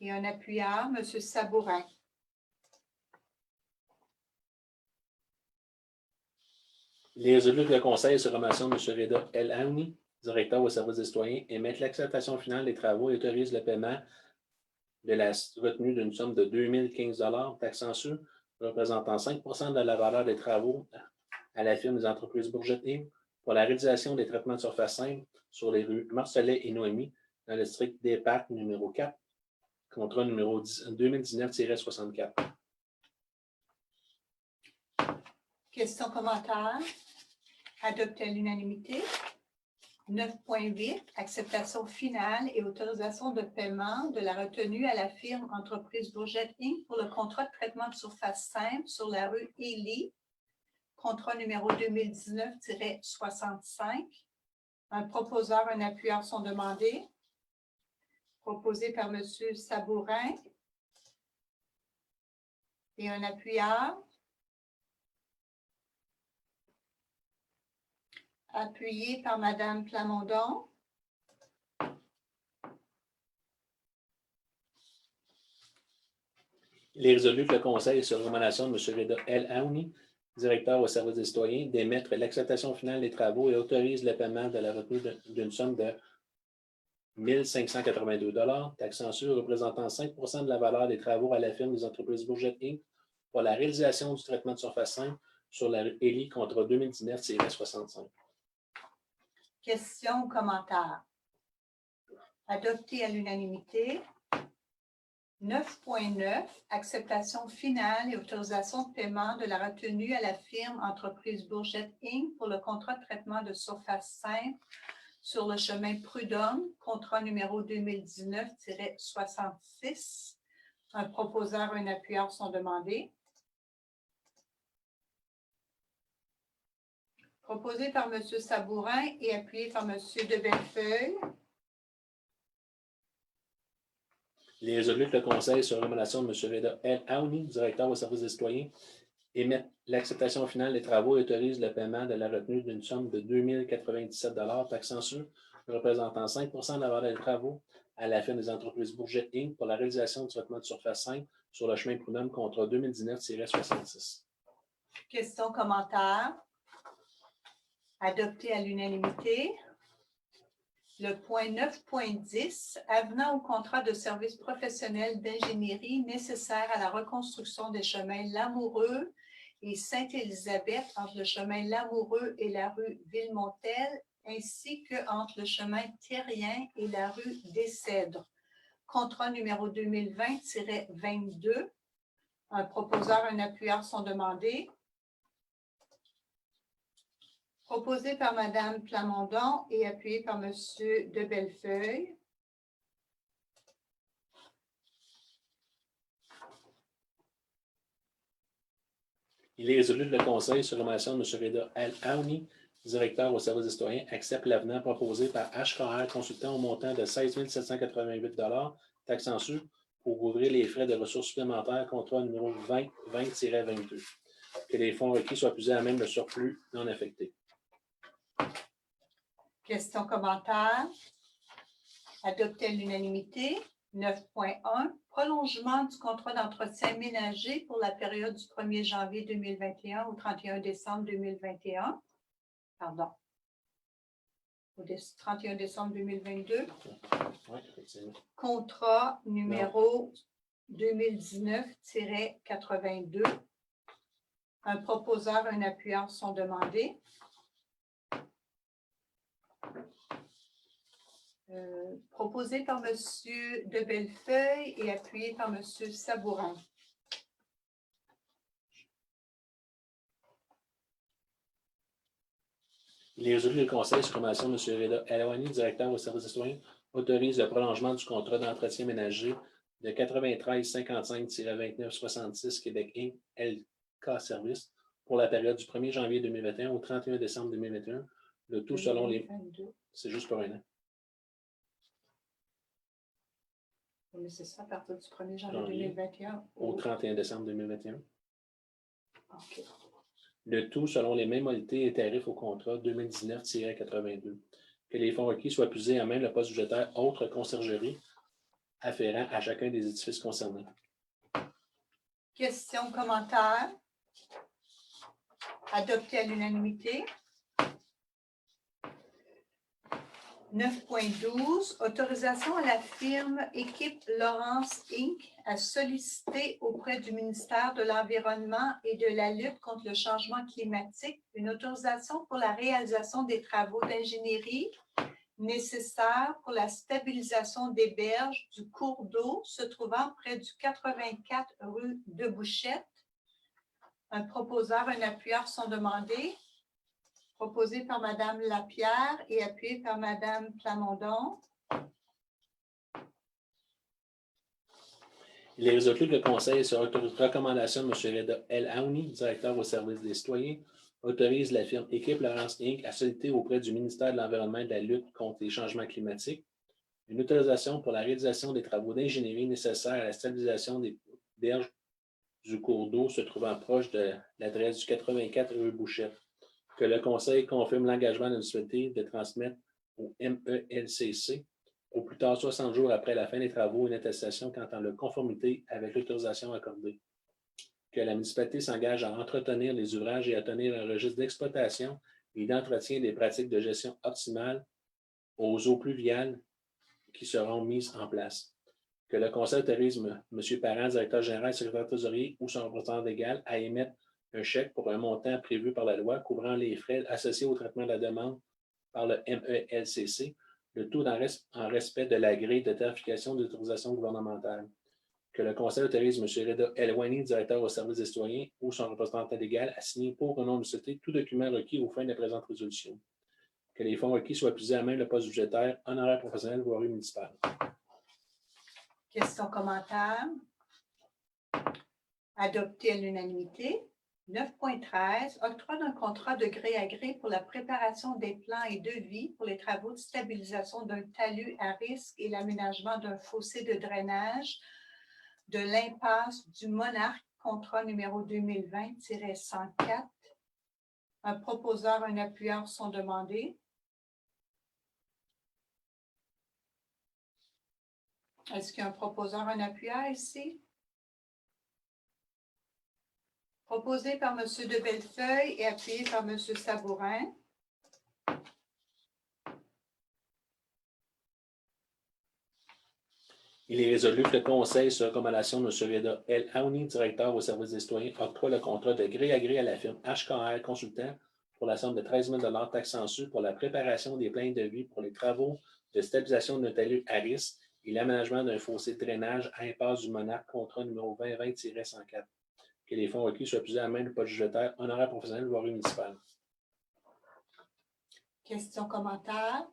Et un appuyeur, M. Sabourin. Il est résolu que le Conseil, sur recommandation de M. Reda Eloigny, directeur au service des citoyens, émette l'acceptation finale des travaux et autorise le paiement de la retenue d'une somme de 2015 $ taxant sur, représentant 5 de la valeur des travaux à la firme des entreprises Bourgette Inc. pour la réalisation des traitements de surface simple sur les rues Marcelet et Noémie dans le district des Parcs numéro 4, contrat numéro 2019-64. Questions, commentaires? Adopté à l'unanimité. 9.8. Acceptation finale et autorisation de paiement de la retenue à la firme Entreprise Bourgette Inc. pour le contrat de traitement de surface simple sur la rue Élie, contrat numéro 2019-65. Un proposeur, un appuyeur sont demandés. Proposé par M. Sabourin et un appuyeur. Appuyé par Mme Plamondon. Il est résolu que le Conseil, sur recommandation de M. Reda Eloigny, directeur au service des citoyens, d'émettre l'acceptation finale des travaux et autorise le paiement de la retenue d'une somme de 1 582 $ taxant sur, représentant 5 de la valeur des travaux à la firme des entreprises Bourgette Inc. pour la réalisation du traitement de surface simple sur la rue Élie, contrat 2019-65. Questions ou commentaires? Adopté à l'unanimité. 9.9. Acceptation finale et autorisation de paiement de la retenue à la firme Entreprise Bourgette Inc. pour le contrat de traitement de surface simple sur le chemin Prud'homme, contrat numéro 2019-66. Un proposeur, un appuyeur sont demandés. Proposé par M. Sabourin et appuyé par M. de Bellefeuille. Il est résolu que le Conseil, sur recommandation de M. Reda Eloigny, directeur au service des citoyens, émette l'acceptation finale des travaux et autorise le paiement de la retenue d'une somme de 2 097 $ taxant sur, représentant 5 de la valeur des travaux à la firme des entreprises Bourget Inc. pour la réalisation du traitement de surface 5 sur le chemin Prud'homme, contrat 2019-66. Questions, commentaires? Adopté à l'unanimité. Le point 9.10, avenant au contrat de service professionnel d'ingénierie nécessaire à la reconstruction des chemins Lamoureux et Sainte-Élisabeth entre le chemin Lamoureux et la rue Villemontel, ainsi qu'entre le chemin Thérien et la rue des Cèdres. Contrat numéro 2020-22. Un proposeur, un appuyeur sont demandés. Proposé par Mme Plamondon et appuyé par M. de Bellefeuille. Il est résolu que le Conseil, sur recommandation de M. Reda El-Aouni, directeur au service des citoyens, accepte l'avenant proposé par HKR Consultant au montant de 16 788 taxes en sus pour couvrir les frais de ressources supplémentaires, contrat numéro 2020-22. Que les fonds requis soient puisés à même le surplus non affecté. Questions, commentaires? Adopté à l'unanimité. 9.1. Prolongement du contrat d'entretien ménager pour la période du 1er janvier 2021 au 31 décembre 2021. Pardon. Au 31 décembre 2022. Oui, effectivement. Contrat numéro 2019-82. Un proposeur, un appuyeur sont demandés. Proposé par M. de Bellefeuille et appuyé par M. Sabourin. Il est résolu que le Conseil, sur recommandation de M. Reda El-Aouni, directeur au service des citoyens, autorise le prolongement du contrat d'entretien ménager de 93-55-29-66 Québec Inc. LK Service pour la période du 1er janvier 2021 au 31 décembre 2021, le tout selon les... C'est juste pour un an. Mais c'est ça, à partir du 1er janvier 2021 au 31 décembre 2021. OK. Le tout selon les mêmes modalités et tarifs au contrat 2019-82. Que les fonds requis soient puisés à même le poste budgétaire autre conciergerie afférent à chacun des édifices concernés. Questions, commentaires? Adopté à l'unanimité. 9.12, autorisation à la firme Équipe Laurence Inc. à solliciter auprès du ministère de l'Environnement et de la lutte contre le changement climatique une autorisation pour la réalisation des travaux d'ingénierie nécessaires pour la stabilisation des berges du cours d'eau se trouvant près du 84 rue de Bouchette. Un proposeur, un appuyeur sont demandés. Proposé par Mme Lapierre et appuyé par Mme Plamondon. Il est résolu que le Conseil, sur recommandation de M. Reda El-Aouni, directeur au service des citoyens, autorise la firme Équipe Laurence Inc. à solliciter auprès du ministère de l'Environnement et de la lutte contre les changements climatiques une autorisation pour la réalisation des travaux d'ingénierie nécessaires à la stabilisation des berges du cours d'eau se trouvant proche de l'adresse du 84 rue Bouchette. Que le Conseil confirme l'engagement de la municipalité de transmettre au MELCC au plus tard 60 jours après la fin des travaux une attestation quant à leur conformité avec l'autorisation accordée. Que la municipalité s'engage à entretenir les ouvrages et à tenir un registre d'exploitation et d'entretien des pratiques de gestion optimales aux eaux pluviales qui seront mises en place. Que le Conseil autorise M. Parent, directeur général, secrétaire trésorier ou son représentant légal à émettre un chèque pour un montant prévu par la loi couvrant les frais associés au traitement de la demande par le MELCC, le tout en respect de la grille de tarification d'autorisation gouvernementale. Que le Conseil autorise M. Reda El-Aouni, directeur au service des citoyens ou son représentant légal à signer pour un nom de société tout document requis aux fins de la présente résolution. Que les fonds requis soient puisés à même le poste budgétaire, honoraire professionnel, voirie municipale. Questions, commentaires? Adopté à l'unanimité. 9.13, octroi d'un contrat de gré à gré pour la préparation des plans et devis pour les travaux de stabilisation d'un talus à risque et l'aménagement d'un fossé de drainage de l'impasse du Monarque, contrat numéro 2020-104. Un proposeur, un appuyeur sont demandés. Est-ce qu'il y a un proposeur, un appuyeur ici? Proposé par M. de Bellefeuille et appuyé par M. Sabourin. Il est résolu que le Conseil, sur recommandation de M. Veda L. Aouni, directeur au service des citoyens, octroie le contrat de gré à gré à la firme HKR Consultant pour la somme de 13 000 taxes census pour la préparation des plaintes de vie pour les travaux de stabilisation d'un talus à risque et l'aménagement d'un fossé de drainage à impasse du Monarque, contrat numéro 2020-104. Que les fonds requis soient puisés à main du pas budgétaire, honoraire professionnel, voirie municipale. Questions, commentaires?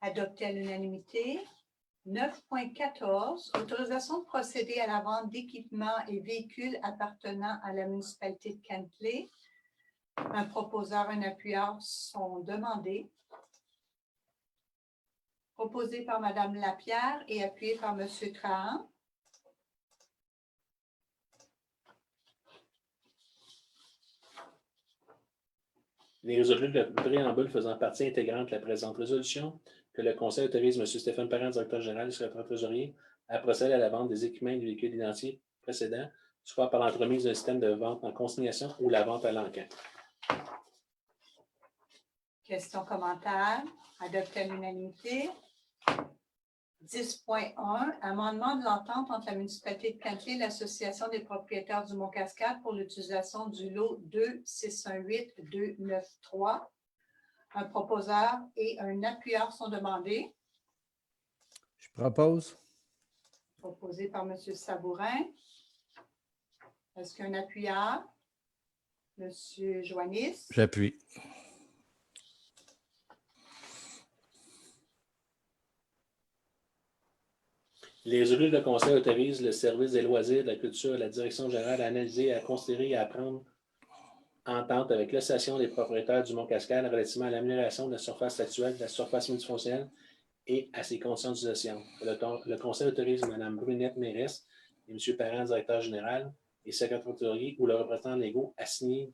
Adopté à l'unanimité. 9.14, autorisation de procéder à la vente d'équipements et véhicules appartenant à la municipalité de Kentley. Un proposeur, un appuyeur sont demandés. Proposé par Mme Lapierre et appuyé par M. Trahan. Les résolu de préambule faisant partie intégrante de la présente résolution, que le Conseil autorise M. Stéphane Parent, directeur général et secrétaire trésorier, à procéder à la vente des équipements et des véhicules identifiés précédents, soit par l'entremise d'un système de vente en consignation ou la vente à l'encan. Questions, commentaires? Adopté à l'unanimité. 10.1, amendement de l'entente entre la municipalité de Kentley et l'Association des propriétaires du Mont-Cascade pour l'utilisation du lot 2618293. Un proposeur et un appuyeur sont demandés. Je propose. Proposé par M. Sabourin. Est-ce qu'il y a un appuyeur? M. Joannis. J'appuie. Les résolu de Conseil autorisent le service des loisirs, de la culture et la direction générale à analyser, à considérer et à prendre entente avec l'association des propriétaires du Mont-Cascade relativement à l'amélioration de la surface actuelle, de la surface multifonctionnelle et à ses conditions d'utilisation. Le Conseil autorise Mme Brunette Mérès et M. Parent, directeur général, et secrétaire trésorier ou le représentant légaux à signer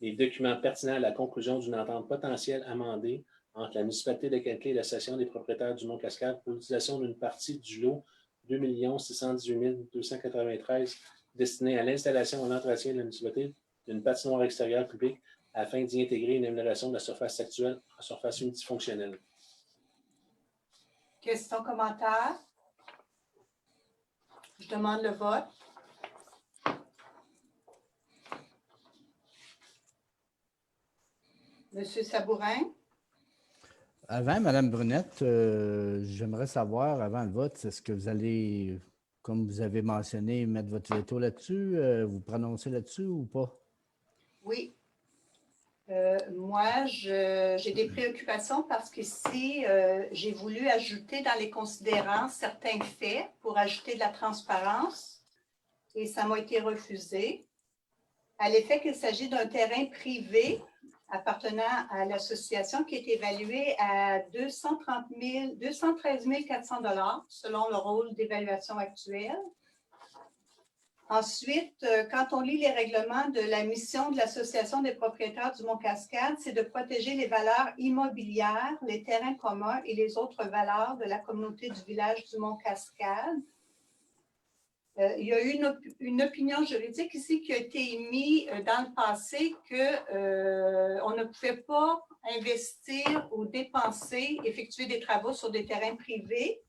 les documents pertinents à la conclusion d'une entente potentielle amendée entre la municipalité de Kentley et l'association des propriétaires du Mont-Cascade pour l'utilisation d'une partie du lot 2 618 293 destiné à l'installation et l'entretien de la municipalité d'une patinoire extérieure publique afin d'y intégrer une amélioration de la surface actuelle en surface multifonctionnelle. Questions, commentaires? Je demande le vote. Monsieur Sabourin? Avant, Mme Brunette, j'aimerais savoir, avant le vote, est-ce que vous allez, comme vous avez mentionné, mettre votre veto là-dessus, vous prononcer là-dessus ou pas? Oui. Moi, j'ai des préoccupations parce qu'ici, j'ai voulu ajouter dans les considérants certains faits pour ajouter de la transparence et ça m'a été refusé. À l'effet qu'il s'agit d'un terrain privé appartenant à l'association qui est évalué à 213 400 $ selon le rôle d'évaluation actuel. Ensuite, quand on lit les règlements de la mission de l'Association des propriétaires du Mont-Cascade, c'est de protéger les valeurs immobilières, les terrains communs et les autres valeurs de la communauté du village du Mont-Cascade. Il y a eu une opinion juridique ici qui a été émise dans le passé qu'on ne pouvait pas investir ou dépenser, effectuer des travaux sur des terrains privés.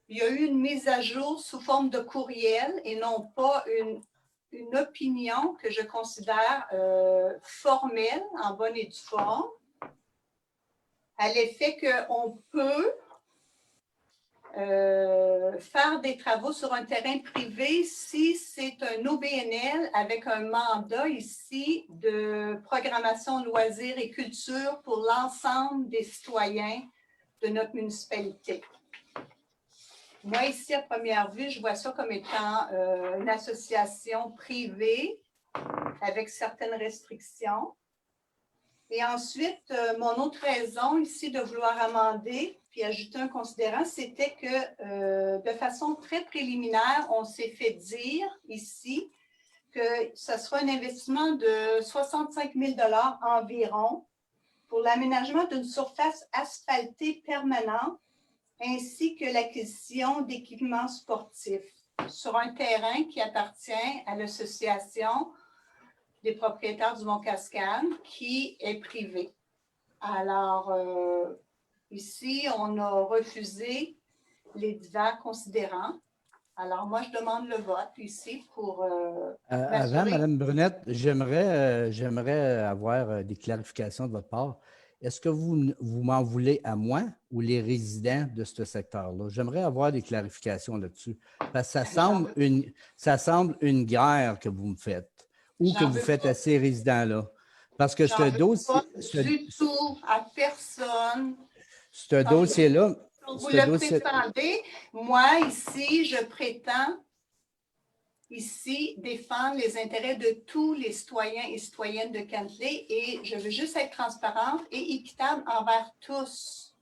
Il y a eu une mise à jour sous forme de courriel et non pas une opinion que je considère formelle, en bonne et due forme, à l'effet qu'on peut faire des travaux sur un terrain privé si c'est un OBNL avec un mandat ici de programmation loisirs et culture pour l'ensemble des citoyens de notre municipalité. Moi, ici, à première vue, je vois ça comme étant une association privée avec certaines restrictions. Et ensuite, mon autre raison ici de vouloir amender puis ajouter un considérant, c'était que de façon très préliminaire, on s'est fait dire ici que ce sera un investissement de 65 000 $ environ pour l'aménagement d'une surface asphaltée permanente ainsi que l'acquisition d'équipements sportifs sur un terrain qui appartient à l'Association des propriétaires du Mont-Cascade, qui est privé. Alors, ici, on a refusé les divers considérants. Alors, moi, je demande le vote ici pour Avant, m'assurer. Mme Brunette, j'aimerais avoir des clarifications de votre part. Est-ce que vous m'en voulez à moi ou les résidents de ce secteur-là? J'aimerais avoir des clarifications là-dessus. Parce que ça semble une guerre que vous me faites ou que J'en vous veux faites pas. à ces résidents-là. Parce que J'en ce veux dossier, pas du tout à personne. ce dossier-là, Vous le prétendez. Moi, ici, je prétends ici défendre les intérêts de tous les citoyens et citoyennes de Cantley et je veux juste être transparente et équitable envers tous.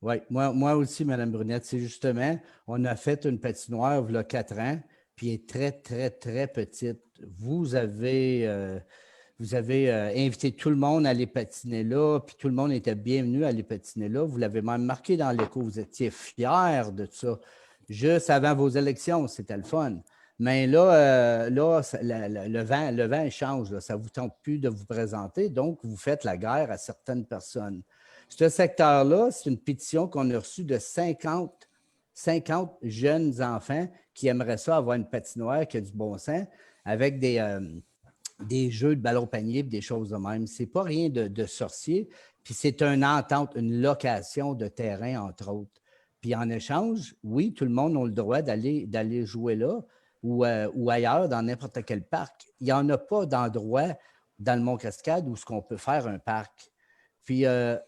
Oui, moi aussi, Mme Brunette, c'est justement, on a fait une patinoire il y a 4 ans, puis elle est très, très, très petite. Vous avez invité tout le monde à aller patiner là, puis tout le monde était bienvenu à aller patiner là. Vous l'avez même marqué dans l'écho, vous étiez fiers de ça. Juste avant vos élections, c'était le fun. Mais là, le vent change, là. Ça ne vous tente plus de vous présenter, donc vous faites la guerre à certaines personnes. Ce secteur-là, c'est une pétition qu'on a reçue de 50 jeunes enfants qui aimeraient ça avoir une patinoire qui a du bon sens avec des jeux de ballon-panier et des choses de même. Ce n'est pas rien de sorcier, puis c'est une entente, une location de terrain, entre autres. Puis en échange, oui, tout le monde a le droit d'aller jouer là ou ailleurs, dans n'importe quel parc. Il n'y en a pas d'endroit dans le Mont-Cascade où on peut faire un parc. Puis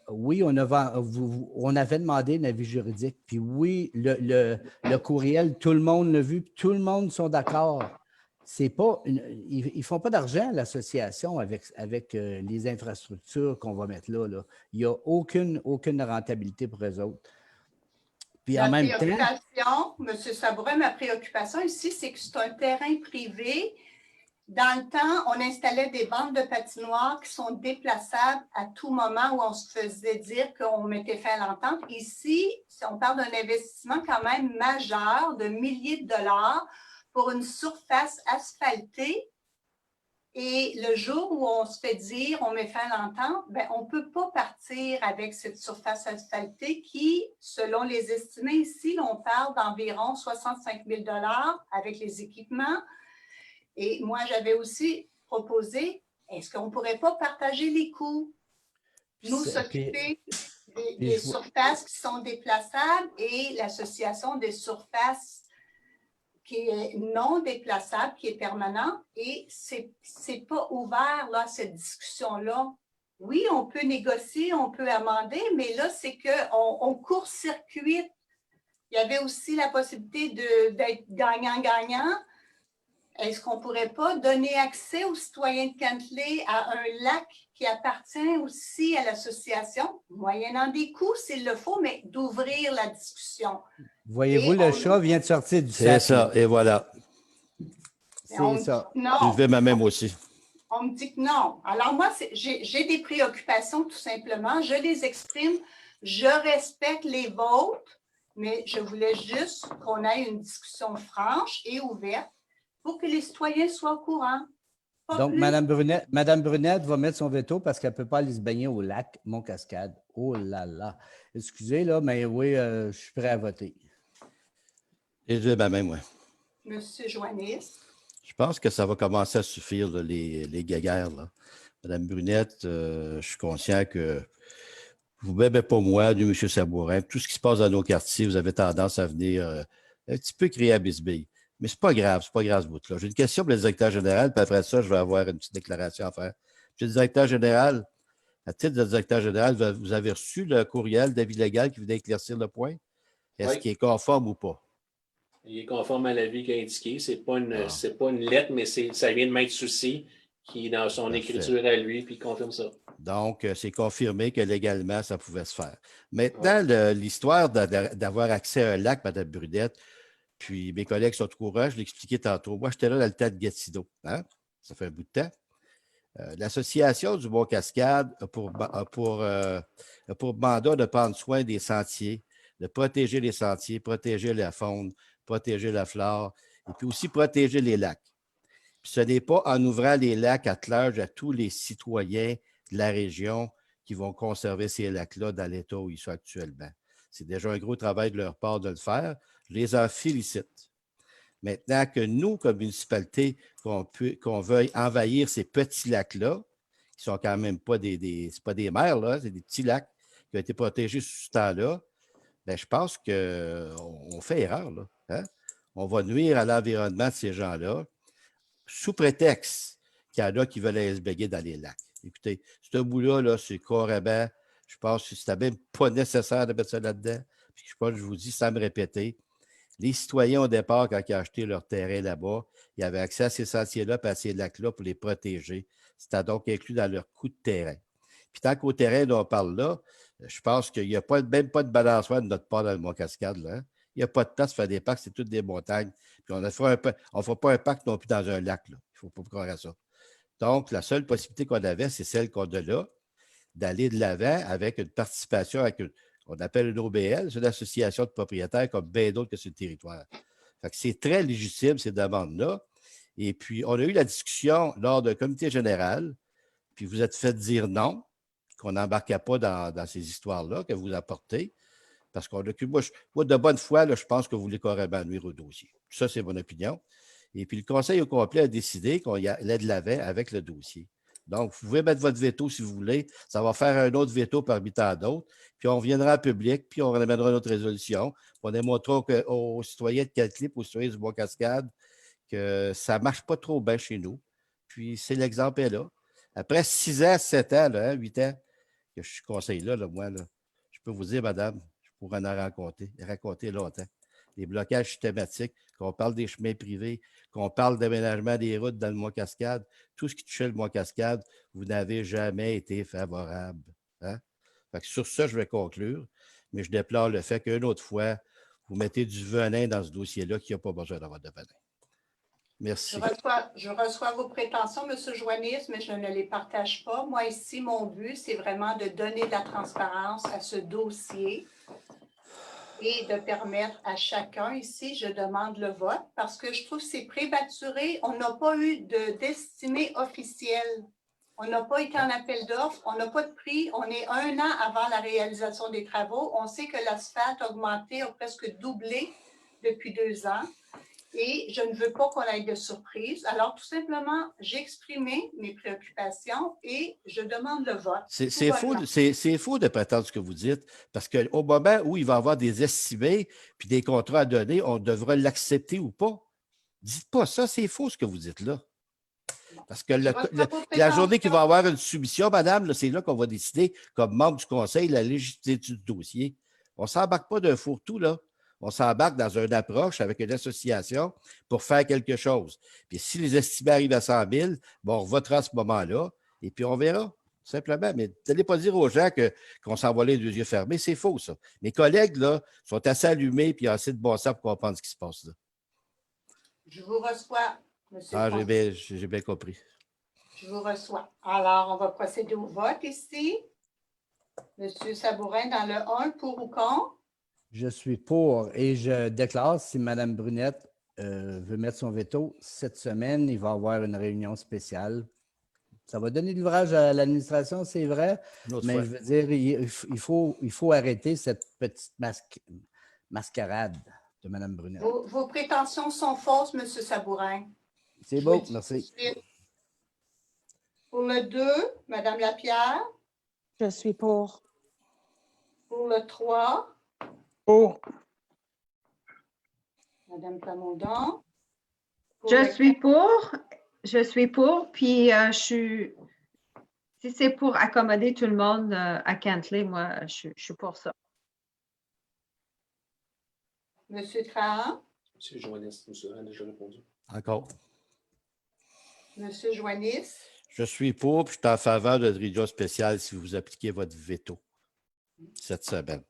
oui, on avait demandé un avis juridique. Puis oui, le courriel, tout le monde l'a vu, puis tout le monde sont d'accord. Ils ne font pas d'argent, l'association, avec les infrastructures qu'on va mettre là. Il n'y a aucune rentabilité pour eux autres. Puis en même temps, M. Sabourin, ma préoccupation ici, c'est que c'est un terrain privé. Dans le temps, on installait des bandes de patinoires qui sont déplaçables à tout moment où on se faisait dire qu'on mettait fin à l'entente. Ici, on parle d'un investissement quand même majeur de milliers de dollars pour une surface asphaltée. Et le jour où on se fait dire on met fin à l'entente, on ne peut pas partir avec cette surface asphaltée qui, selon les estimés ici, on parle d'environ 65 000 $ avec les équipements. Et moi, j'avais aussi proposé, est-ce qu'on ne pourrait pas partager les coûts? Nous s'occuper des surfaces qui sont déplaçables et l'association des surfaces qui est non déplaçable, qui est permanente, et ce n'est pas ouvert, là, cette discussion-là. Oui, on peut négocier, on peut amender, mais là, c'est qu'on court-circuite. Il y avait aussi la possibilité d'être gagnant-gagnant. Est-ce qu'on ne pourrait pas donner accès aux citoyens de Cantley à un lac qui appartient aussi à l'association, moyennant des coûts s'il le faut, mais d'ouvrir la discussion? Voyez-vous, le chat vient de sortir du sac. C'est ça, et voilà. C'est ça. Je vais ma même aussi. On me dit que non. Alors moi, j'ai des préoccupations tout simplement. Je les exprime. Je respecte les vôtres, mais je voulais juste qu'on ait une discussion franche et ouverte pour que les citoyens soient au courant. Donc, Mme Brunette va mettre son veto parce qu'elle ne peut pas aller se baigner au lac Mont-Cascade. Oh là là. Excusez, là, mais oui, je suis prêt à voter. Et je vais ma même, oui. Monsieur Joannis. Je pense que ça va commencer à suffire, là, les guéguerres. Là. Mme Brunette, je suis conscient que vous ne m'aimez pas moi, ni M. Sabourin. Tout ce qui se passe dans nos quartiers, vous avez tendance à venir un petit peu crier à bisbille. Mais ce n'est pas grave ce bout-là. J'ai une question pour le directeur général, puis après ça, je vais avoir une petite déclaration à faire. Monsieur le directeur général, à titre de directeur général, vous avez reçu le courriel d'avis légal qui venait éclaircir le point? Est-ce qu'il est conforme ou pas? Il est conforme à l'avis qu'il a indiqué. Ce n'est pas une lettre, mais ça vient de Maître Soucy qui est dans son écriture à lui, puis il confirme ça. Donc, c'est confirmé que légalement, ça pouvait se faire. Maintenant, l'histoire d'avoir accès à un lac, Mme Brunette, puis mes collègues sont au courant, je l'ai expliqué tantôt. Moi, j'étais là dans le temps de Gatineau. Hein? Ça fait un bout de temps. L'Association du Mont-Cascade a pour mandat de prendre soin des sentiers, de protéger les sentiers, protéger la faune, protéger la flore, et puis aussi protéger les lacs. Puis ce n'est pas en ouvrant les lacs à large à tous les citoyens de la région qui vont conserver ces lacs-là dans l'état où ils sont actuellement. C'est déjà un gros travail de leur part de le faire. Je les en félicite. Maintenant que nous, comme municipalité, qu'on veuille envahir ces petits lacs-là, qui sont quand même pas c'est pas des mers, là, c'est des petits lacs qui ont été protégés sous ce temps-là, bien, je pense qu'on fait erreur, là. Hein? On va nuire à l'environnement de ces gens-là sous prétexte qu'il y en a qui veulent aller se baigner dans les lacs. Écoutez, ce bout-là, là, c'est carrément, je pense que c'était même pas nécessaire de mettre ça là-dedans. Puis je pense que je vous dis sans me répéter, les citoyens, au départ, quand ils ont acheté leur terrain là-bas, ils avaient accès à ces sentiers-là et à ces lacs-là pour les protéger. C'était donc inclus dans leur coût de terrain. Puis tant qu'au terrain dont on parle là, je pense qu'il n'y a même pas de balançoire de notre part dans le Mont-Cascade, là. Hein? Il n'y a pas de place pour faire des parcs, c'est toutes des montagnes. Puis on ne fera pas un parc non plus dans un lac, là. Il ne faut pas croire à ça. Donc, la seule possibilité qu'on avait, c'est celle qu'on a là, d'aller de l'avant avec une participation avec qu'on appelle une OBL, c'est une association de propriétaires comme bien d'autres que sur le territoire. Fait que c'est très légitime, ces demandes-là. Et puis, on a eu la discussion lors d'un comité général, puis vous êtes fait dire non, qu'on n'embarquait pas dans ces histoires-là que vous apportez, parce qu'on a moi, de bonne foi, là, je pense que vous voulez carrément nuire au dossier. Ça, c'est mon opinion. Et puis, le conseil au complet a décidé qu'on allait de l'avant avec le dossier. Donc, vous pouvez mettre votre veto si vous voulez. Ça va faire un autre veto parmi tant d'autres. Puis, on viendra en public, puis on ramènera notre résolution. On démontrera aux citoyens de Calclip, aux citoyens du Bois-Cascade, que ça ne marche pas trop bien chez nous. Puis, c'est l'exemple est là. Après 6 ans, 7 ans, là, 8 ans que je suis conseiller là, moi, là, je peux vous dire, madame, je pourrais en raconter longtemps. Les blocages systématiques, qu'on parle des chemins privés, qu'on parle d'aménagement des routes dans le Mont-Cascade, tout ce qui touchait le Mont-Cascade, vous n'avez jamais été favorable. Hein? Fait que sur ça, je vais conclure, mais je déplore le fait qu'une autre fois, vous mettez du venin dans ce dossier-là qui n'a pas besoin d'avoir de venin. Merci. Je reçois vos prétentions, M. Joannis, mais je ne les partage pas. Moi, ici, mon but, c'est vraiment de donner de la transparence à ce dossier et de permettre à chacun, ici, je demande le vote parce que je trouve que c'est prématuré. On n'a pas eu d'estimé officiel. On n'a pas été en appel d'offres, on n'a pas de prix. On est 1 an avant la réalisation des travaux. On sait que l'asphalte a augmenté, a presque doublé depuis 2 ans. Et je ne veux pas qu'on ait de surprise. Alors, tout simplement, j'ai exprimé mes préoccupations et je demande le vote. C'est faux de prétendre ce que vous dites, parce qu'au moment où il va y avoir des estimés puis des contrats à donner, on devra l'accepter ou pas. Dites pas ça, c'est faux ce que vous dites là. Parce que la journée qu'il va y avoir une soumission, madame, c'est là qu'on va décider, comme membre du conseil, la légitimité du dossier. On ne s'embarque pas d'un fourre-tout, là. On s'embarque dans une approche avec une association pour faire quelque chose. Puis si les estimés arrivent à 100 000, bon, on votera à ce moment-là et puis on verra, simplement. Mais n'allez pas dire aux gens qu'on s'en va les 2 yeux fermés. C'est faux, ça. Mes collègues, là, sont assez allumés puis assez de bon sens pour comprendre ce qui se passe là. Je vous reçois, M. J'ai bien compris. Je vous reçois. Alors, on va procéder au vote ici. M. Sabourin, dans le 1, pour ou contre? Je suis pour et je déclare, si Mme Brunette veut mettre son veto, cette semaine, il va y avoir une réunion spéciale. Ça va donner de l'ouvrage à l'administration, c'est vrai, mais je veux dire, il faut arrêter cette petite mascarade de Mme Brunette. Vos prétentions sont fausses, M. Sabourin. C'est beau, merci. Pour le 2, Mme Lapierre. Je suis pour. Pour le 3. Pour. Mme Plamondon. Je suis pour, puis si c'est pour accommoder tout le monde à Cantley, moi, je suis pour ça. M. Trahan. M. Joannis, M. a déjà répondu. Encore. M. Joannis. Je suis pour, puis je suis en faveur de réunion spéciale si vous appliquez votre veto cette semaine.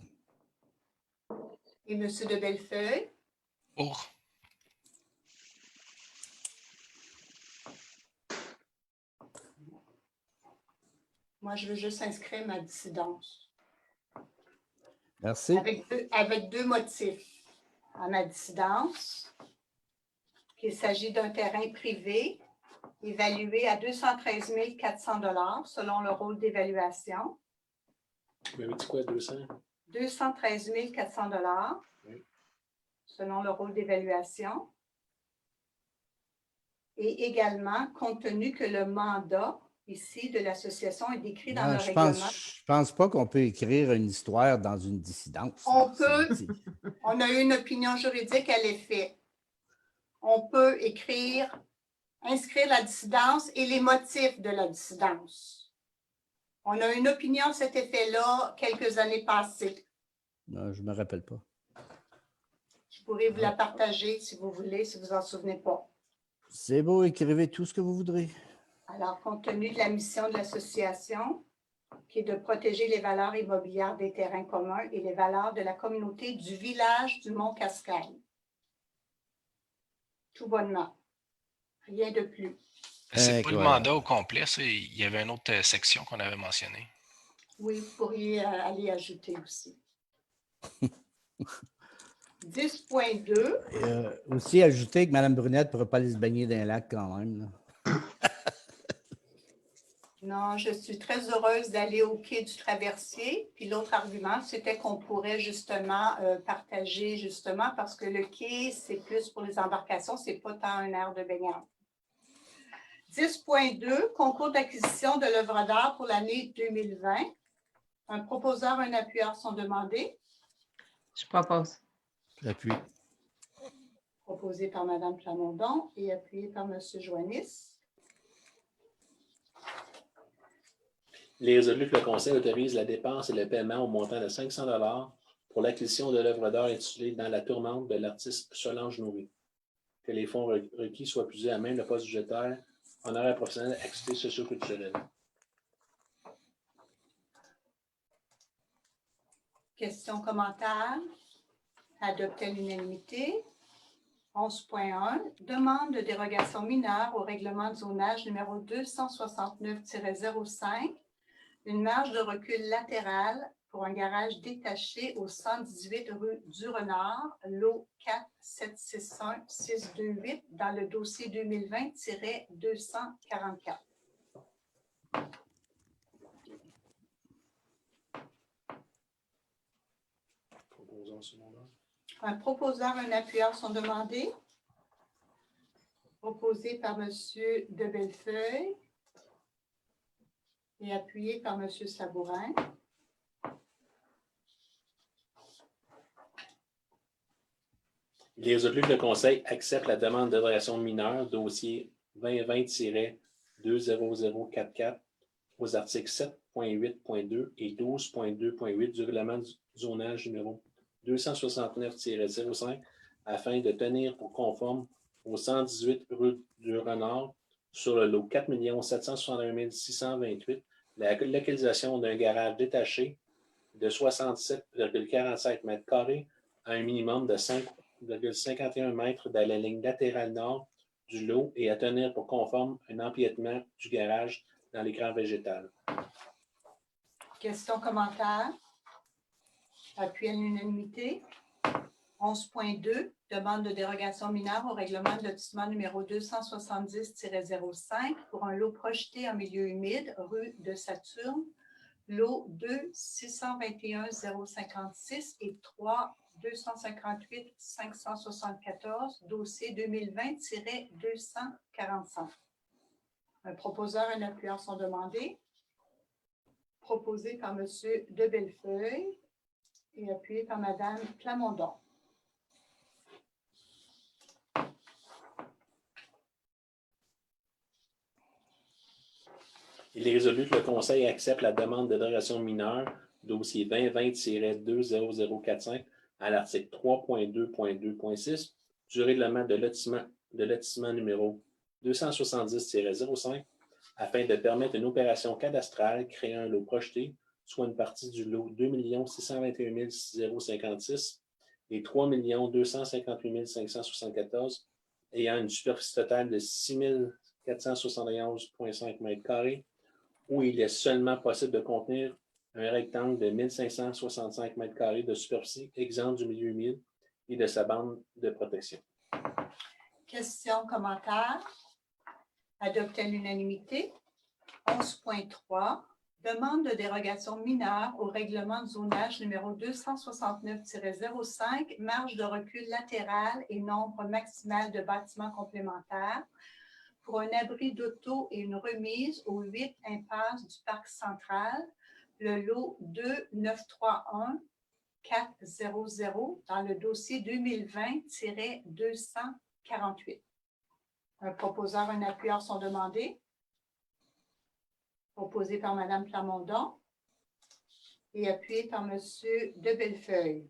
Et M. de Bellefeuille. Pour. Moi, je veux juste inscrire ma dissidence. Merci. Avec deux motifs. En ma dissidence, qu'il s'agit d'un terrain privé évalué à 213 400 $ selon le rôle d'évaluation. Vous m'avez dit quoi, 200? 213 400 $ Oui. selon le rôle d'évaluation. Et également, compte tenu que le mandat ici de l'association est décrit dans Non, le je règlement. pense pas qu'on peut écrire une histoire dans une dissidence. On peut, on a une opinion juridique à l'effet. On peut inscrire la dissidence et les motifs de la dissidence. On a une opinion à cet effet-là quelques années passées. Non, je ne me rappelle pas. Je pourrais vous la partager si vous voulez, si vous n'en souvenez pas. C'est beau, écrivez tout ce que vous voudrez. Alors, compte tenu de la mission de l'association, qui est de protéger les valeurs immobilières des terrains communs et les valeurs de la communauté du village du Mont-Cascade. Tout bonnement. Rien de plus. C'est pas le mandat au complet, ça. Il y avait une autre section qu'on avait mentionnée. Oui, vous pourriez aller ajouter aussi. 10.2. Aussi ajouter que Mme Brunette ne pourra pas aller se baigner dans un lac quand même. Là. Non, je suis très heureuse d'aller au quai du Traversier. Puis l'autre argument, c'était qu'on pourrait justement partager, justement, parce que le quai, c'est plus pour les embarcations, c'est pas tant un aire de baignade. 10.2, concours d'acquisition de l'œuvre d'art pour l'année 2020. Un proposeur, un appuyeur sont demandés. Je propose. J'appuie. Proposé par Mme Plamondon et appuyé par M. Joannis. Il est résolu que le Conseil autorise la dépense et le paiement au montant de 500 $ pour l'acquisition de l'œuvre d'art intitulée « Dans la tourmente » de l'artiste Solange Nourry. Que les fonds requis soient puisés à même le poste budgétaire honoraire professionnel activité socio-culturelle. Questions, commentaires? Adopté à l'unanimité. 11.1. Demande de dérogation mineure au règlement de zonage numéro 269-05. Une marge de recul latérale pour un garage détaché au 118 rue du Renard, lot 4761628 dans le dossier 2020-244. Un proposeur, un appuyeur sont demandés. Proposé par M. de Bellefeuille et appuyé par M. Sabourin. Il est résolu que le Conseil accepte la demande de dérogation mineure, dossier 2020-20044, aux articles 7.8.2 et 12.2.8 du règlement du zonage numéro 269-05 afin de tenir pour conforme au 118 rue du Renard sur le lot 4 761 628 la localisation d'un garage détaché de 67,45 m² à un minimum de 5,51 m de la ligne latérale nord du lot et à tenir pour conforme un empiètement du garage dans l'écran végétal. Questions, commentaires? Appui à l'unanimité. 11.2, demande de dérogation mineure au règlement de lotissement numéro 270-05 pour un lot projeté en milieu humide, rue de Saturne, lot 2-621-056 et 3-258-574, dossier 2020-245. Un proposeur et un appuyeur sont demandés. Proposé par M. de Bellefeuille et appuyé par Mme Plamondon. Il est résolu que le Conseil accepte la demande de dérogation mineure, dossier 2020-20045, à l'article 3.2.2.6 du règlement de lotissement numéro 270-05 afin de permettre une opération cadastrale créant un lot projeté, soit une partie du lot 2 621 056 et 3 258 574 ayant une superficie totale de 6 471,5 m², où il est seulement possible de contenir un rectangle de 1565 mètres carrés de superficie exempt du milieu humide et de sa bande de protection. Questions, commentaires? Adopté à l'unanimité. 11.3. Demande de dérogation mineure au règlement de zonage numéro 269-05, marge de recul latérale et nombre maximal de bâtiments complémentaires pour un abri d'auto et une remise aux 8 impasses du Parc central, le lot 2931-400 dans le dossier 2020-248. Un proposeur, un appuyeur sont demandés. Proposé par Mme Plamondon et appuyé par M. de Bellefeuille.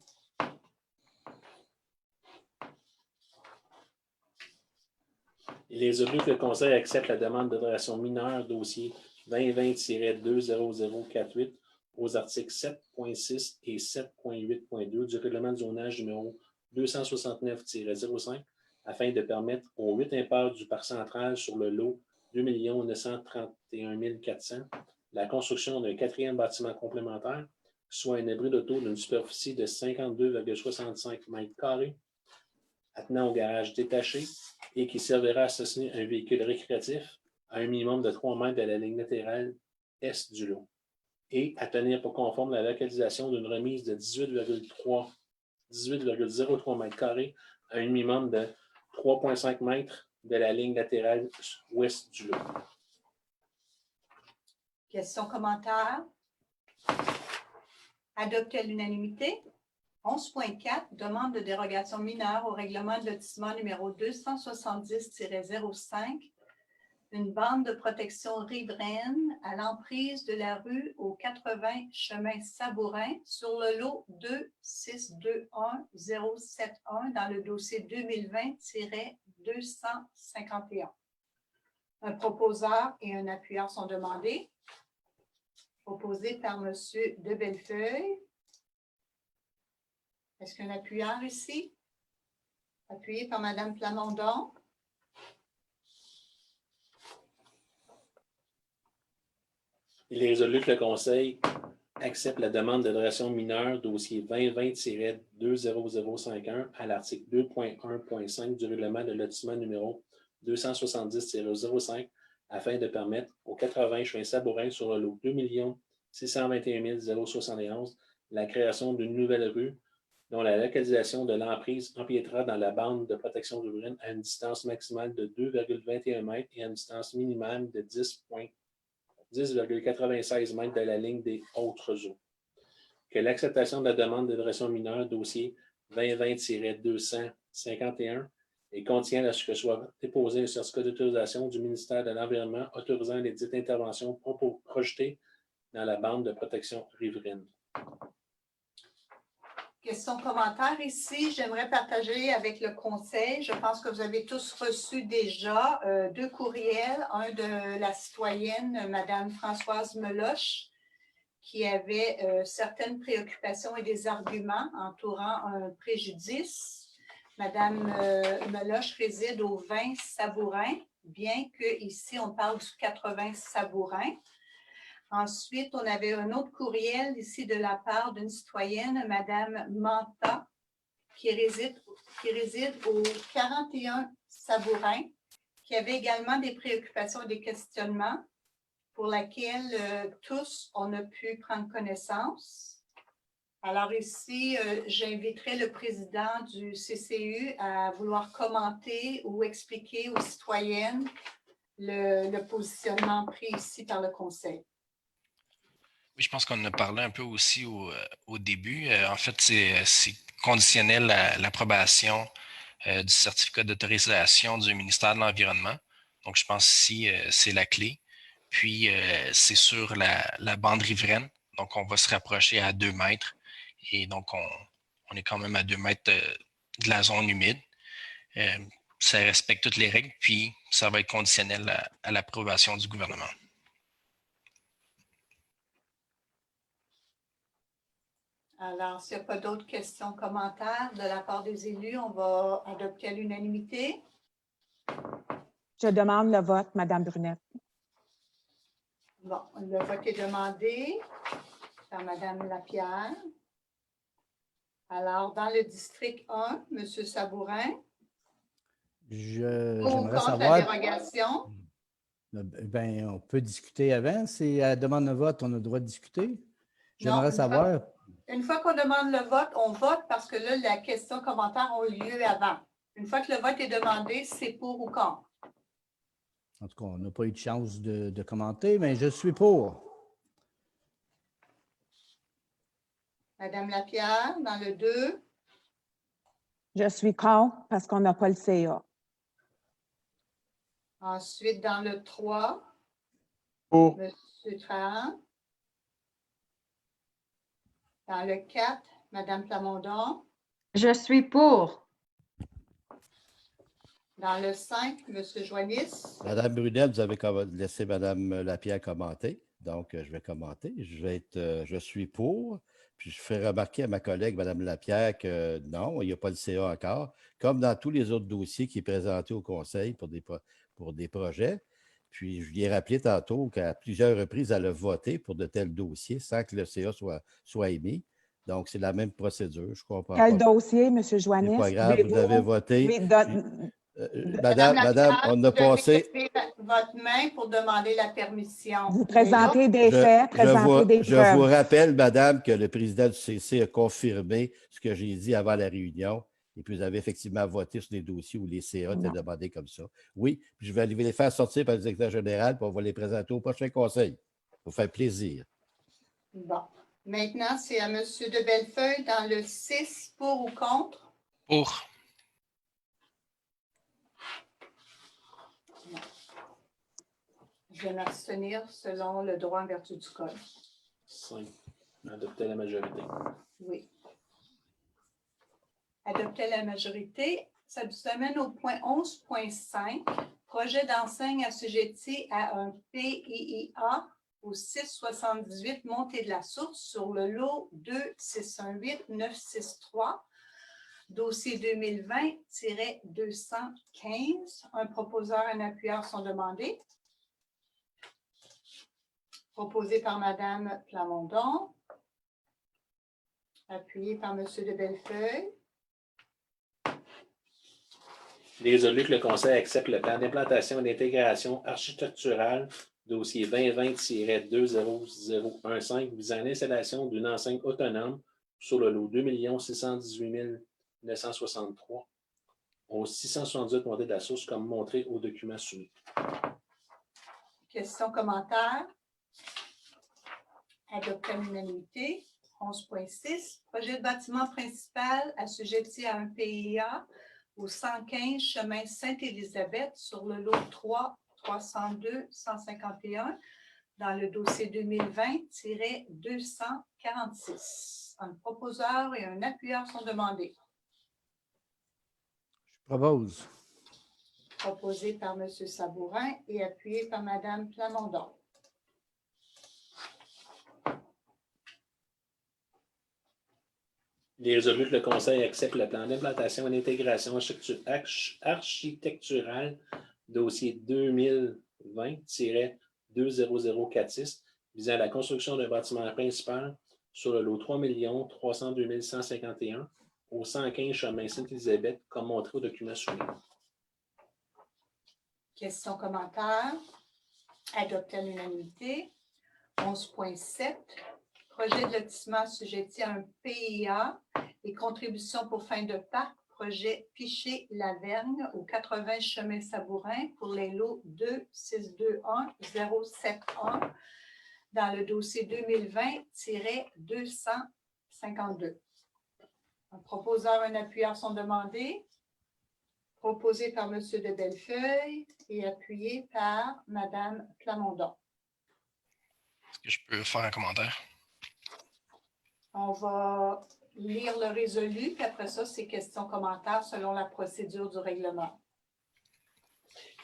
Il est résolu que le Conseil accepte la demande de dérogation mineure dossier 2020-20048 aux articles 7.6 et 7.8.2 du règlement de zonage numéro 269-05 afin de permettre aux 8 impasses du Parc central sur le lot 2 931 400 la construction d'un 4e bâtiment complémentaire, soit un abri d'auto d'une superficie de 52,65 mètres carrés attenant au garage détaché et qui servira à stationner un véhicule récréatif à un minimum de 3 mètres de la ligne latérale est du lot et à tenir pour conforme la localisation d'une remise de 18,03 mètres carrés à un minimum de 3,5 mètres de la ligne latérale ouest du lot. Questions, commentaires? Adopté à l'unanimité. 11.4, demande de dérogation mineure au règlement de lotissement numéro 270-05, une bande de protection riveraine à l'emprise de la rue au 80 chemin Sabourin sur le lot 2621071 dans le dossier 2020-251. Un proposeur et un appuyeur sont demandés. Proposé par M. de Bellefeuille. Est-ce qu'un appuyeur ici? Appuyé par Mme Plamondon. Il est résolu que le Conseil accepte la demande de dérogation mineure dossier 2020-20051 à l'article 2.1.5 du règlement de lotissement numéro 270-05 afin de permettre aux 80 chemin Sabourin sur le lot 2 621 071 la création d'une nouvelle rue dont la localisation de l'emprise empiétera dans la bande de protection riveraine à une distance maximale de 2,21 mètres et à une distance minimale de 10,96 mètres de la ligne des autres eaux. Que l'acceptation de la demande de dérogation mineure dossier 2020-251 et contient à ce que soit déposé un certificat d'autorisation du ministère de l'Environnement autorisant les dites interventions projetées dans la bande de protection riveraine. Questions, commentaires ici. J'aimerais partager avec le Conseil. Je pense que vous avez tous reçu déjà 2 courriels. Un de la citoyenne, Mme Françoise Meloche, qui avait certaines préoccupations et des arguments entourant un préjudice. Mme Meloche réside au 20 Sabourin, bien qu'ici, on parle du 80 Sabourin. Ensuite, on avait un autre courriel ici de la part d'une citoyenne, Mme Manta, qui réside au 41 Sabourin, qui avait également des préoccupations et des questionnements pour lesquels tous, on a pu prendre connaissance. Alors ici, j'inviterai le président du CCU à vouloir commenter ou expliquer aux citoyennes le positionnement pris ici par le Conseil. Oui, je pense qu'on en a parlé un peu aussi au début. En fait, c'est conditionnel à l'approbation du certificat d'autorisation du ministère de l'Environnement. Donc, je pense ici, c'est la clé. Puis, c'est sur la bande riveraine. Donc, on va se rapprocher à 2 mètres. Et donc, on est quand même à 2 mètres de la zone humide. Ça respecte toutes les règles. Puis, ça va être conditionnel à l'approbation du gouvernement. Alors, s'il n'y a pas d'autres questions, commentaires de la part des élus, on va adopter à l'unanimité. Je demande le vote, Mme Brunette. Bon, le vote est demandé. par Mme Lapierre. Alors, dans le district 1, M. Sabourin. Pour ou J'aimerais contre savoir. la dérogation? Ben, on peut discuter avant. C'est à la demande de vote, on a le droit de discuter. J'aimerais savoir. Une fois qu'on demande le vote, on vote parce que là, la question commentaire ont eu lieu avant. Une fois que le vote est demandé, c'est pour ou contre. En tout cas, on n'a pas eu de chance de commenter, mais je suis pour. Madame Lapierre, dans le 2. Je suis contre parce qu'on n'a pas le CA. Ensuite, dans le 3. Pour. M. Trahan. Dans le 4, Mme Plamondon. Je suis pour. Dans le 5, M. Joannis. Madame Brunet, vous avez laissé Mme Lapierre commenter. Donc, je vais commenter. Je suis pour. Puis, je fais remarquer à ma collègue, Mme Lapierre, que non, il n'y a pas le CA encore. Comme dans tous les autres dossiers qui sont présentés au Conseil pour des projets. Puis, je lui ai rappelé tantôt qu'à plusieurs reprises, elle a voté pour de tels dossiers sans que le CA soit émis. Donc, c'est la même procédure. Je comprends pas. Quel dossier, M. Joannis? C'est pas grave, vous avez voté. Madame, on a passé. Votre main pour demander la permission. Vous présentez des faits, présentez des Je preuves. vous rappelle, madame, que le président du CC a confirmé ce que j'ai dit avant la réunion. Et puis, vous avez effectivement voté sur des dossiers où les CA étaient demandés comme ça. Oui, puis je vais aller les faire sortir par le directeur général, puis on va les présenter au prochain conseil. Pour faire plaisir. Bon. Maintenant, c'est à M. de Bellefeuille dans le 6, pour ou contre? Pour. Je vais m'abstenir selon le droit en vertu du Code. 5. Adopter la majorité. Oui. Adopter la majorité. Ça nous amène au point 11.5. Projet d'enseigne assujetti à un PIIA au 678 Montée de la Source sur le lot 2618963. Dossier 2020-215. Un proposeur et un appuyeur sont demandés. Proposé par Mme Plamondon. Appuyé par M. de Bellefeuille. Il est résolu que le Conseil accepte le plan d'implantation et d'intégration architecturale dossier 2020-20015 visant l'installation d'une enseigne autonome sur le lot 2 618 963 au 678 Montée de la Source comme montré au document soumis. Questions, commentaires? Adopté à l'unanimité. 11.6. Projet de bâtiment principal assujetti à un PIA au 115 chemin Sainte-Élisabeth sur le lot 3-302-151 dans le dossier 2020-246. Un proposeur et un appuyeur sont demandés. Je propose. Proposé par M. Sabourin et appuyé par Mme Plamondon. Il est résolu que le Conseil accepte le plan d'implantation et d'intégration architecturale dossier 2020-20046 visant la construction d'un bâtiment principal sur le lot 3 302 151 au 115 chemin Sainte-Élisabeth comme montré au document soumis. Questions, commentaires? Adopté à l'unanimité. 11.7. Projet de lotissement assujetti à un PIA et contributions pour fin de parc, projet Piché-Lavergne au 80 chemin Sabourin pour les lots 2621-071 dans le dossier 2020-252. Un proposeur et un appuyeur sont demandés. Proposé par M. de Bellefeuille et appuyé par Mme Plamondon. Est-ce que je peux faire un commentaire? On va lire le résolu, puis après ça, c'est questions-commentaires selon la procédure du règlement.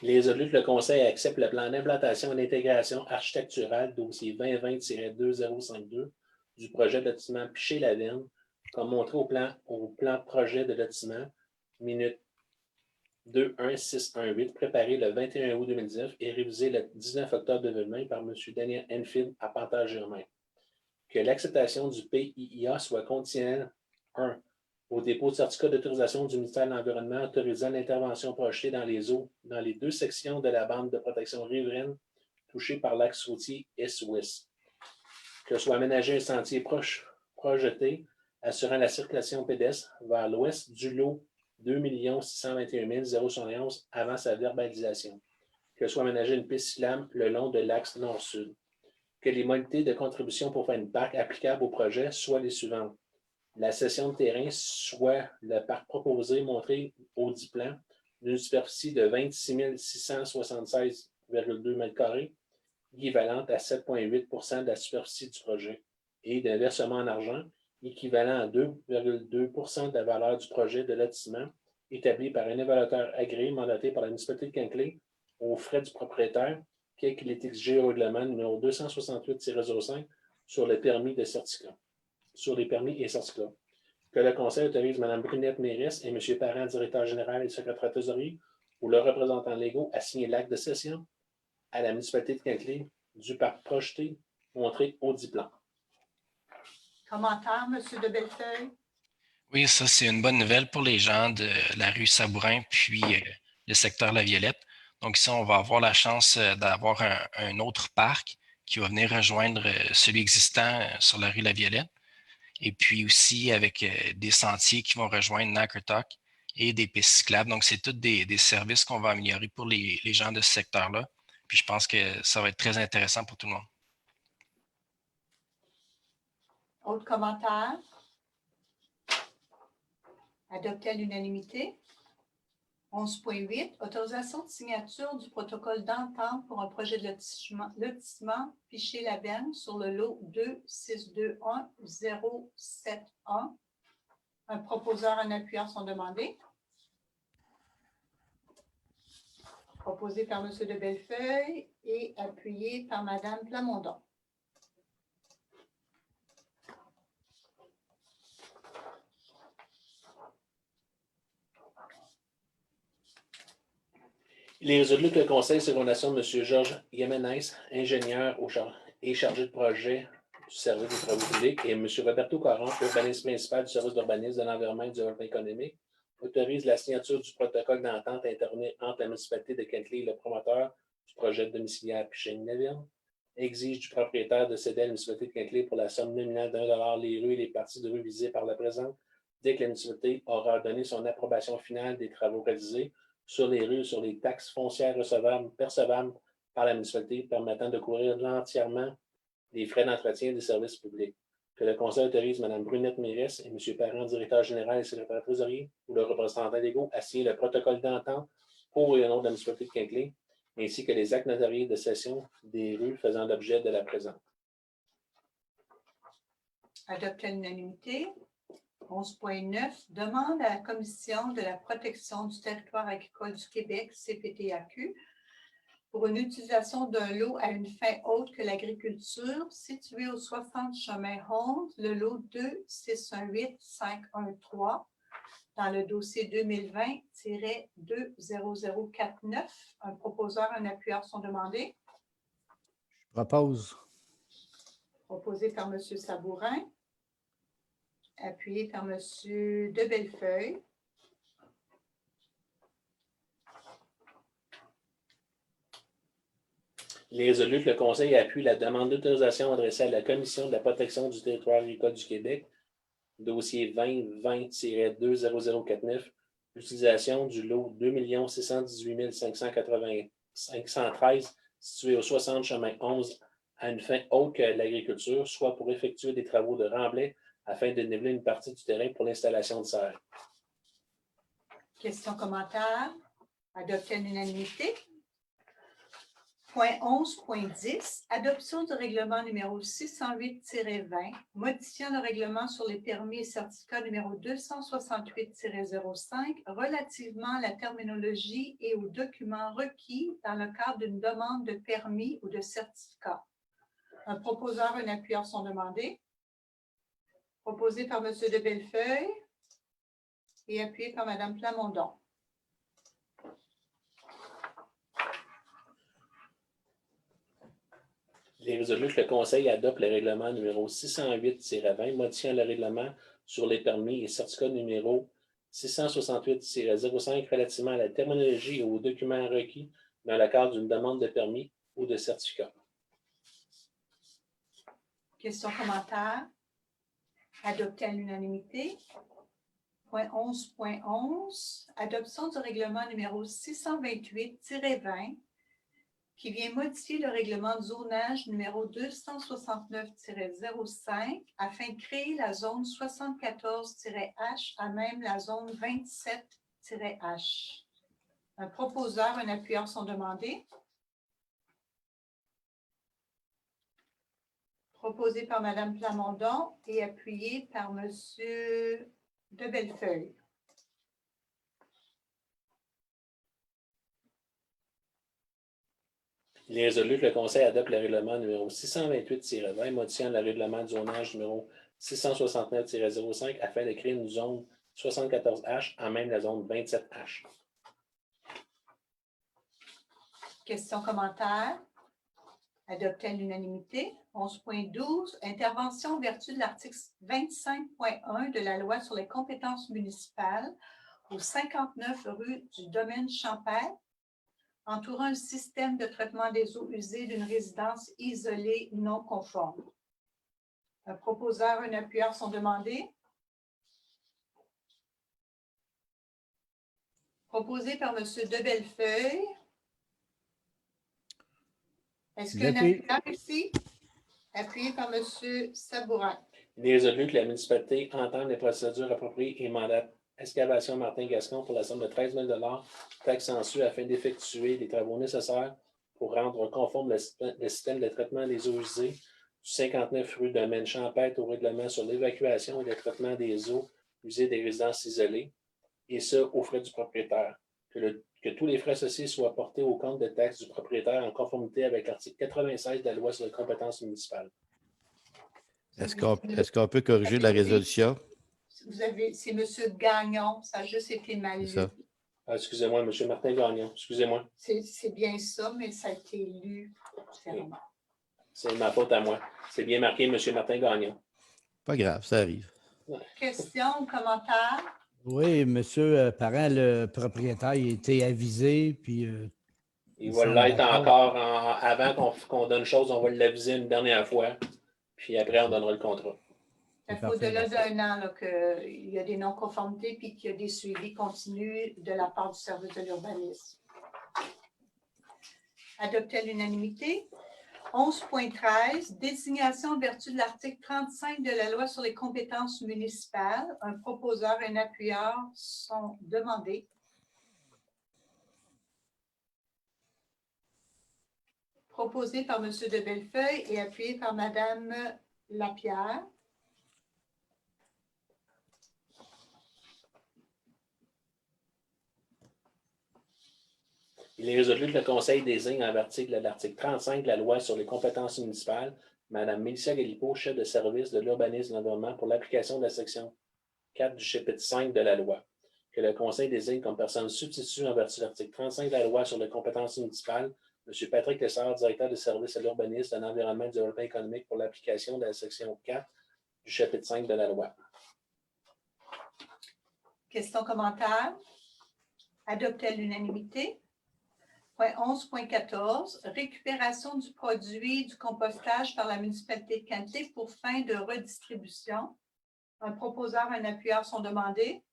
Il est résolu que le Conseil accepte le plan d'implantation et d'intégration architecturale dossier 2020-2052 du projet de lotissement Piché-Lavergne comme montré au plan projet de lotissement minute 21618 préparé le 21 août 2019 et révisé le 19 octobre 2020 par M. Daniel Enfield à Panthère-Germain. que l'acceptation du PIIA soit conditionnelle 1. Au dépôt de certificat d'autorisation du ministère de l'Environnement autorisant l'intervention projetée dans les eaux dans les 2 sections de la bande de protection riveraine touchée par l'axe routier Est-Ouest. Que soit aménagé un sentier projeté assurant la circulation pédestre vers l'ouest du lot 2 621 071 avant sa verbalisation. Que soit aménagée une piste cyclable le long de l'axe nord-sud. Que les modalités de contribution pour faire une parc applicables au projet soient les suivantes. La cession de terrain soit le parc proposé montré au dit plan d'une superficie de 26 676,2 m², équivalente à 7,8 de la superficie du projet, et d'un versement en argent équivalent à 2,2 de la valeur du projet de lotissement établi par un évaluateur agréé mandaté par la municipalité de Kenkleigh aux frais du propriétaire, quel qu'il est exigé au règlement numéro 268-05 sur le permis de certificat. Sur les permis et certificats. Que le Conseil autorise Mme Brunette Mérès et M. Parent, directeur général et secrétaire trésorier, ou leurs représentants légaux à signer l'acte de cession à la municipalité de Kenkleigh du parc projeté montré au dit plan. Commentaire, M. de Bellefeuille? Oui, ça, c'est une bonne nouvelle pour les gens de la rue Sabourin puis le secteur La Violette. Donc ici, on va avoir la chance d'avoir un autre parc qui va venir rejoindre celui existant sur la rue La Violette. Et puis aussi avec des sentiers qui vont rejoindre Nakertok et des pistes cyclables. Donc, c'est tous des services qu'on va améliorer pour les gens de ce secteur-là. Puis je pense que ça va être très intéressant pour tout le monde. Autre commentaire? Adopté à l'unanimité. 11.8, autorisation de signature du protocole d'entente pour un projet de lotissement Piché-la-Benne sur le lot 2621071. Un proposeur en appuyant sont demandés. Proposé par M. de Bellefeuille et appuyé par Mme Plamondon. Il est résolu que le Conseil sur recommandation de M. Georges Yemenez, ingénieur et chargé de projet du service des travaux publics, et M. Roberto Caron, urbaniste principal du service d'urbanisme de l'environnement et du développement économique, autorise la signature du protocole d'entente intervenir entre la municipalité de Kenkleigh et le promoteur du projet domiciliaire Piché-la-Benne, exige du propriétaire de céder à la municipalité de Kenkleigh pour la somme nominale d'1 $ les rues et les parties de rue visées par la présente, dès que la municipalité aura donné son approbation finale des travaux réalisés sur les rues, sur les taxes foncières percevables par la municipalité, permettant de couvrir entièrement les frais d'entretien des services publics. Que le Conseil autorise Mme Brunette Mérès et M. Parent, directeur général et secrétaire trésorier, ou leurs représentants légaux, à signer le protocole d'entente pour et au nom de la municipalité de Kenkleigh, ainsi que les actes notariés de cession des rues faisant l'objet de la présente. Adopté à l'unanimité. 11.9, demande à la Commission de la protection du territoire agricole du Québec, CPTAQ, pour une utilisation d'un lot à une fin autre que l'agriculture, situé au 60 chemin Honde, le lot 2618513, dans le dossier 2020-20049. Un proposeur, un appuyeur sont demandés. Je propose. Proposé par M. Sabourin. Appuyé par M. de Bellefeuille. Il est résolu que le Conseil appuie la demande d'autorisation adressée à la Commission de la protection du territoire agricole du Québec, dossier 2020-20049, l'utilisation du lot 2 618 513 situé au 60 chemin 11 à une fin autre que l'agriculture, soit pour effectuer des travaux de remblai afin de niveler une partie du terrain pour l'installation de serres. Questions, commentaires? Adopté à l'unanimité. Point 11.10, adoption du règlement numéro 608-20, modifiant le règlement sur les permis et certificats numéro 268-05 relativement à la terminologie et aux documents requis dans le cadre d'une demande de permis ou de certificat. Un proposeur, un appuyeur sont demandés. Proposé par M. de Bellefeuille et appuyé par Mme Plamondon. Il Il est résolu que le Conseil adopte le règlement numéro 608-20 modifiant le règlement sur les permis et certificats numéro 668-05 relativement à la terminologie et aux documents requis dans le cadre d'une demande de permis ou de certificat. Questions, commentaires? Adopté à l'unanimité. Point 11.11, adoption du règlement numéro 628-20 qui vient modifier le règlement de zonage numéro 269-05 afin de créer la zone 74-H à même la zone 27-H. Un proposeur, un appuyeur sont demandés. Proposé par Mme Plamondon et appuyé par M. de Bellefeuille. Il est résolu que le Conseil adopte le règlement numéro 628-20 modifiant le règlement de zonage numéro 669-05 afin de créer une zone 74H en même la zone 27H. Questions, commentaires? Adopté à l'unanimité. 11.12, intervention en vertu de l'article 25.1 de la loi sur les compétences municipales au 59 rue du Domaine Champêtre, entourant un système de traitement des eaux usées d'une résidence isolée non conforme. Un proposeur, un appuyeur sont demandés. Proposé par M. de Bellefeuille. Est-ce qu'il y a un appuyeur ici? Appuyé par M. Sabourin. Il est résolu que la municipalité entende les procédures appropriées et mandate Excavation Martin Gascon pour la somme de 13 000 taxes censues afin d'effectuer les travaux nécessaires pour rendre conforme le système de traitement des eaux usées du 59 rue Domaine Champêtre au règlement sur l'évacuation et le traitement des eaux usées des résidences isolées, et ce, aux frais du propriétaire. Que tous les frais associés soient portés au compte de taxes du propriétaire en conformité avec l'article 96 de la loi sur les compétences municipales. Est-ce qu'on peut corriger la résolution? C'est M. Gagnon, ça a juste été mal lu. Ah, excusez-moi, M. Martin Gagnon, excusez-moi. C'est bien ça, mais ça a été lu différemment. C'est ma faute à moi. C'est bien marqué M. Martin Gagnon. Pas grave, ça arrive. Questions ou commentaires? Oui, M. Parent, le propriétaire, il a été avisé, puis... il va l'être encore avant qu'on donne chose, on va l'aviser une dernière fois, puis après, on donnera le contrat. Ça fait au-delà d'un an qu'il y a des non-conformités puis qu'il y a des suivis continus de la part du service de l'urbanisme. Adopté à l'unanimité. 11.13, désignation en vertu de l'article 35 de la loi sur les compétences municipales. Un proposeur et un appuyeur sont demandés. Proposé par M. de Bellefeuille et appuyé par Mme Lapierre. Il est résolu que le Conseil désigne en vertu de l'article 35 de la loi sur les compétences municipales Mme Mélissa Galipeau, chef de service de l'urbanisme et de l'environnement pour l'application de la section 4 du chapitre 5 de la loi. Que le Conseil désigne comme personne substitut en vertu de l'article 35 de la loi sur les compétences municipales M. Patrick Lessard, directeur de service à l'urbanisme, de l'environnement et du développement économique pour l'application de la section 4 du chapitre 5 de la loi. Questions, commentaires? Adopté à l'unanimité. Point 11.14, récupération du produit du compostage par la municipalité de Cantley pour fin de redistribution. Un proposeur, un appuyeur sont demandés.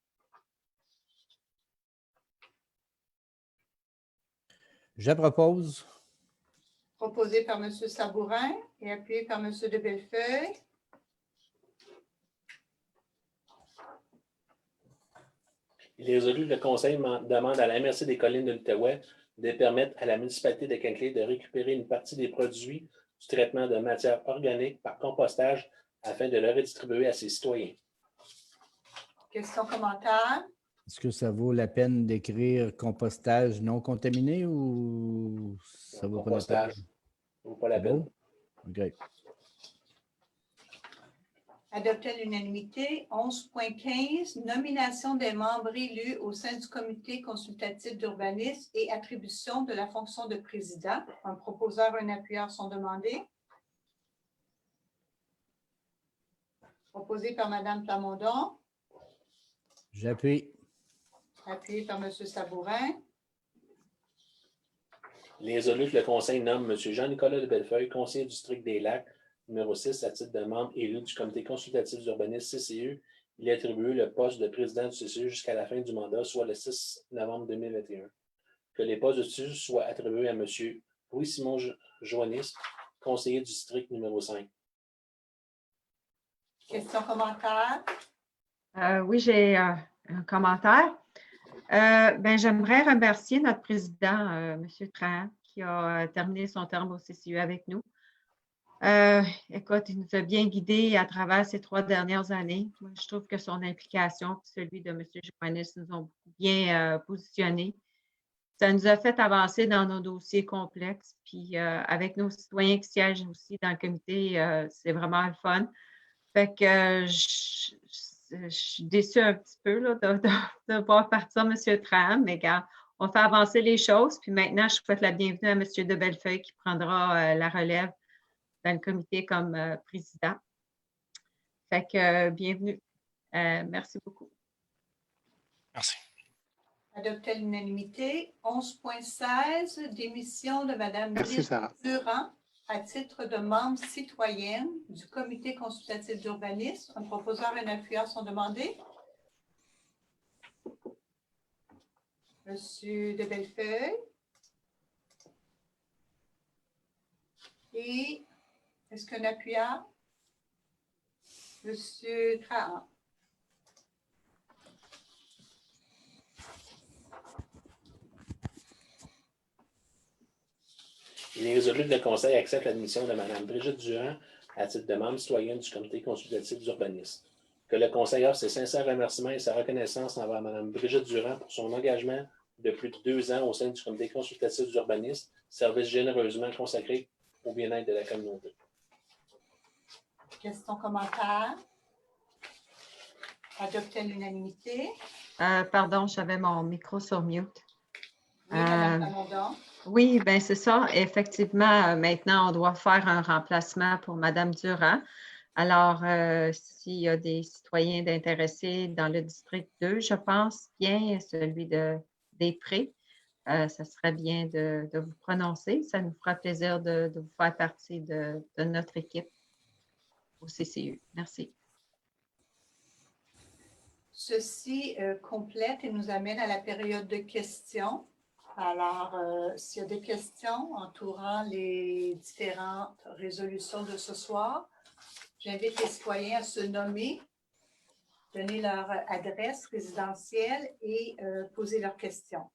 Je propose. Proposé par M. Sabourin et appuyé par M. de Bellefeuille. Il est résolu que le Conseil demande à la MRC des Collines de l'Outaouais de permettre à la municipalité de Cantley de récupérer une partie des produits du traitement de matières organiques par compostage afin de le redistribuer à ses citoyens. Questions, commentaires? Est-ce que ça vaut la peine d'écrire compostage non contaminé ou ça vaut pas la peine? Ça vaut pas la peine. OK. Adopté à l'unanimité. 11.15, nomination des membres élus au sein du comité consultatif d'urbanisme et attribution de la fonction de président. Un proposeur, un appuyeur sont demandés. proposé par Mme Plamondon, J'appuie. appuyé par M. Sabourin. Il est résolu que le Conseil nomme M. Jean-Nicolas de Bellefeuille, conseiller du district des Lacs, numéro 6, à titre de membre élu du Comité consultatif d'urbanisme CCU. Il est attribué le poste de président du CCU jusqu'à la fin du mandat, soit le 6 novembre 2021. Que les postes de CCU soient attribués à M. Louis-Simon Joannis, conseiller du district numéro 5. Questions, commentaires? Oui, j'ai un commentaire. J'aimerais remercier notre président, M. Trahan, qui a terminé son terme au CCU avec nous. Écoute, il nous a bien guidés à travers ces 3 dernières années. Moi, je trouve que son implication et celui de M. Joannis nous ont bien positionnés. Ça nous a fait avancer dans nos dossiers complexes. Puis avec nos citoyens qui siègent aussi dans le comité, c'est vraiment le fun. Fait que je suis déçue un petit peu là, de voir partir M. Trahan, mais regarde, on fait avancer les choses. Puis maintenant, je souhaite la bienvenue à M. de Bellefeuille qui prendra la relève dans le comité comme président. Fait que bienvenue. Merci beaucoup. Merci. Adopté à l'unanimité. 11.16, démission de Mme Merci, Sarah. Durand à titre de membre citoyenne du Comité consultatif d'urbanisme. Un proposeur et un appuyeur sont demandés. Monsieur de Bellefeuille. Et est-ce qu'un appuyeur? Monsieur Trahan. Il est résolu que le Conseil accepte l'admission de Mme Brigitte Durand à titre de membre citoyenne du Comité consultatif d'urbanisme. Que le Conseil offre ses sincères remerciements et sa reconnaissance envers Mme Brigitte Durand pour son engagement de plus de 2 ans au sein du Comité consultatif d'urbanisme, service généreusement consacré au bien-être de la communauté. Questions, commentaires? Adopté à l'unanimité. Pardon, j'avais mon micro sur mute. Oui, Mme Plamondon. Oui, bien c'est ça. Effectivement, maintenant, on doit faire un remplacement pour Mme Durand. Alors, s'il y a des citoyens d'intéressés dans le district 2, je pense bien celui des Prés, ça serait bien de vous prononcer. Ça nous fera plaisir de vous faire partie de notre équipe au CCU. Merci. Ceci complète et nous amène à la période de questions. Alors, s'il y a des questions entourant les différentes résolutions de ce soir, j'invite les citoyens à se nommer, donner leur adresse résidentielle et poser leurs questions.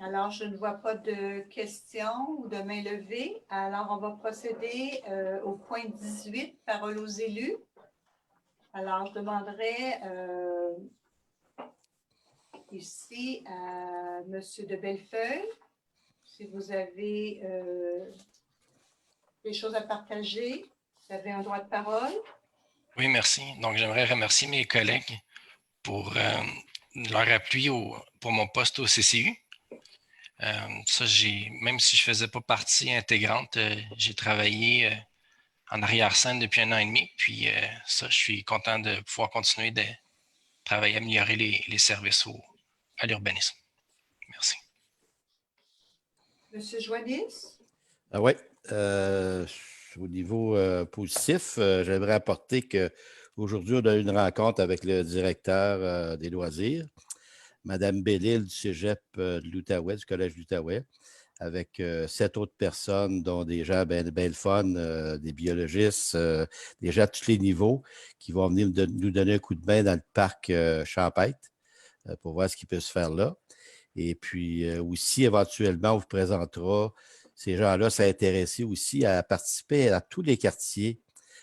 Alors, je ne vois pas de questions ou de mains levées. Alors, on va procéder au point 18, parole aux élus. Alors, je demanderai ici à M. de Bellefeuille si vous avez des choses à partager. Vous avez un droit de parole. Oui, merci. Donc, j'aimerais remercier mes collègues pour leur appui pour mon poste au CCU. Ça, même si je ne faisais pas partie intégrante, j'ai travaillé en arrière-scène depuis 1 an et demi. Puis ça, je suis content de pouvoir continuer de travailler, améliorer les services à l'urbanisme. Merci. Monsieur Joannis? Ah oui. Au niveau positif, j'aimerais apporter qu'aujourd'hui, on a eu une rencontre avec le directeur des loisirs, Mme Bellil du Cégep de l'Outaouais, du Collège de l'Outaouais, avec 7 autres personnes, dont des gens bien le fun, des biologistes, des gens à tous les niveaux, qui vont venir nous donner un coup de main dans le parc champêtre pour voir ce qui peut se faire là. Et puis aussi, éventuellement, on vous présentera ces gens-là s'intéresser aussi à participer à tous les quartiers,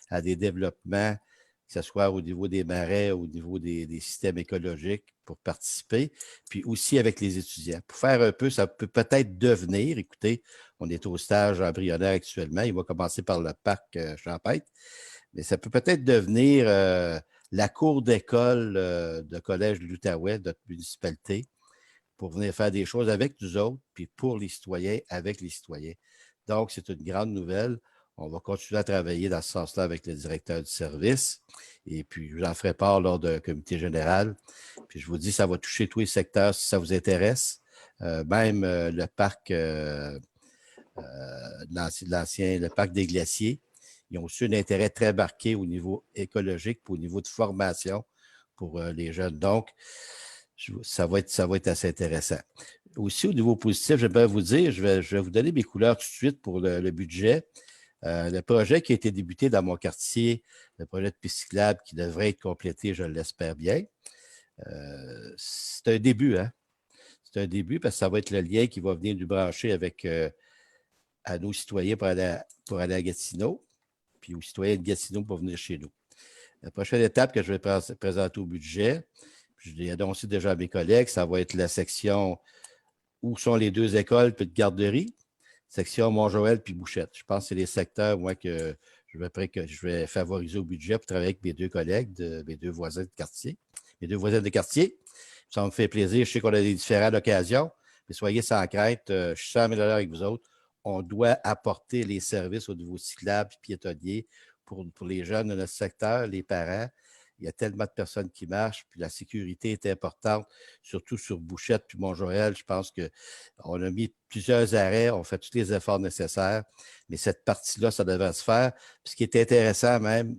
à des développements, que ce soit au niveau des marais, au niveau des systèmes écologiques, pour participer, puis aussi avec les étudiants. Pour faire un peu, ça peut peut-être devenir, écoutez, on est au stage embryonnaire actuellement, il va commencer par le parc champêtre, mais ça peut peut-être devenir la cour d'école de Collège de l'Outaouais, de notre municipalité, pour venir faire des choses avec nous autres, puis pour les citoyens, avec les citoyens. Donc, c'est une grande nouvelle. On va continuer à travailler dans ce sens-là avec le directeur du service. Et puis, je vous en ferai part lors d'un comité général. Puis, je vous dis, ça va toucher tous les secteurs si ça vous intéresse. Même le parc, le parc des glaciers, ils ont aussi un intérêt très marqué au niveau écologique, au niveau de formation pour les jeunes. Donc, ça va être assez intéressant. Aussi, au niveau positif, j'aimerais vous dire, je vais vous donner mes couleurs tout de suite pour le budget. Le projet qui a été débuté dans mon quartier, le projet de piste cyclable qui devrait être complété, je l'espère bien. C'est un début, hein? C'est un début parce que ça va être le lien qui va venir nous brancher avec à nos citoyens pour aller à Gatineau, puis aux citoyens de Gatineau pour venir chez nous. La prochaine étape que je vais présenter au budget, je l'ai annoncé déjà à mes collègues, ça va être la section où sont les 2 écoles puis de garderie, section Mont-Joël puis Bouchette. Je pense que c'est les secteurs, moi, que je vais favoriser au budget pour travailler avec mes 2 collègues, mes 2 voisins de quartier. Mes 2 voisins de quartier. Ça me fait plaisir. Je sais qu'on a des différentes occasions, mais soyez sans crainte. Je suis 100 000 avec vous autres. On doit apporter les services au niveau cyclable et piétonnier pour les jeunes de notre secteur, les parents. Il y a tellement de personnes qui marchent, puis la sécurité est importante, surtout sur Bouchette puis Mont-Joël. Je pense qu'on a mis plusieurs arrêts, on fait tous les efforts nécessaires, mais cette partie-là, ça devrait se faire. Puis ce qui est intéressant même,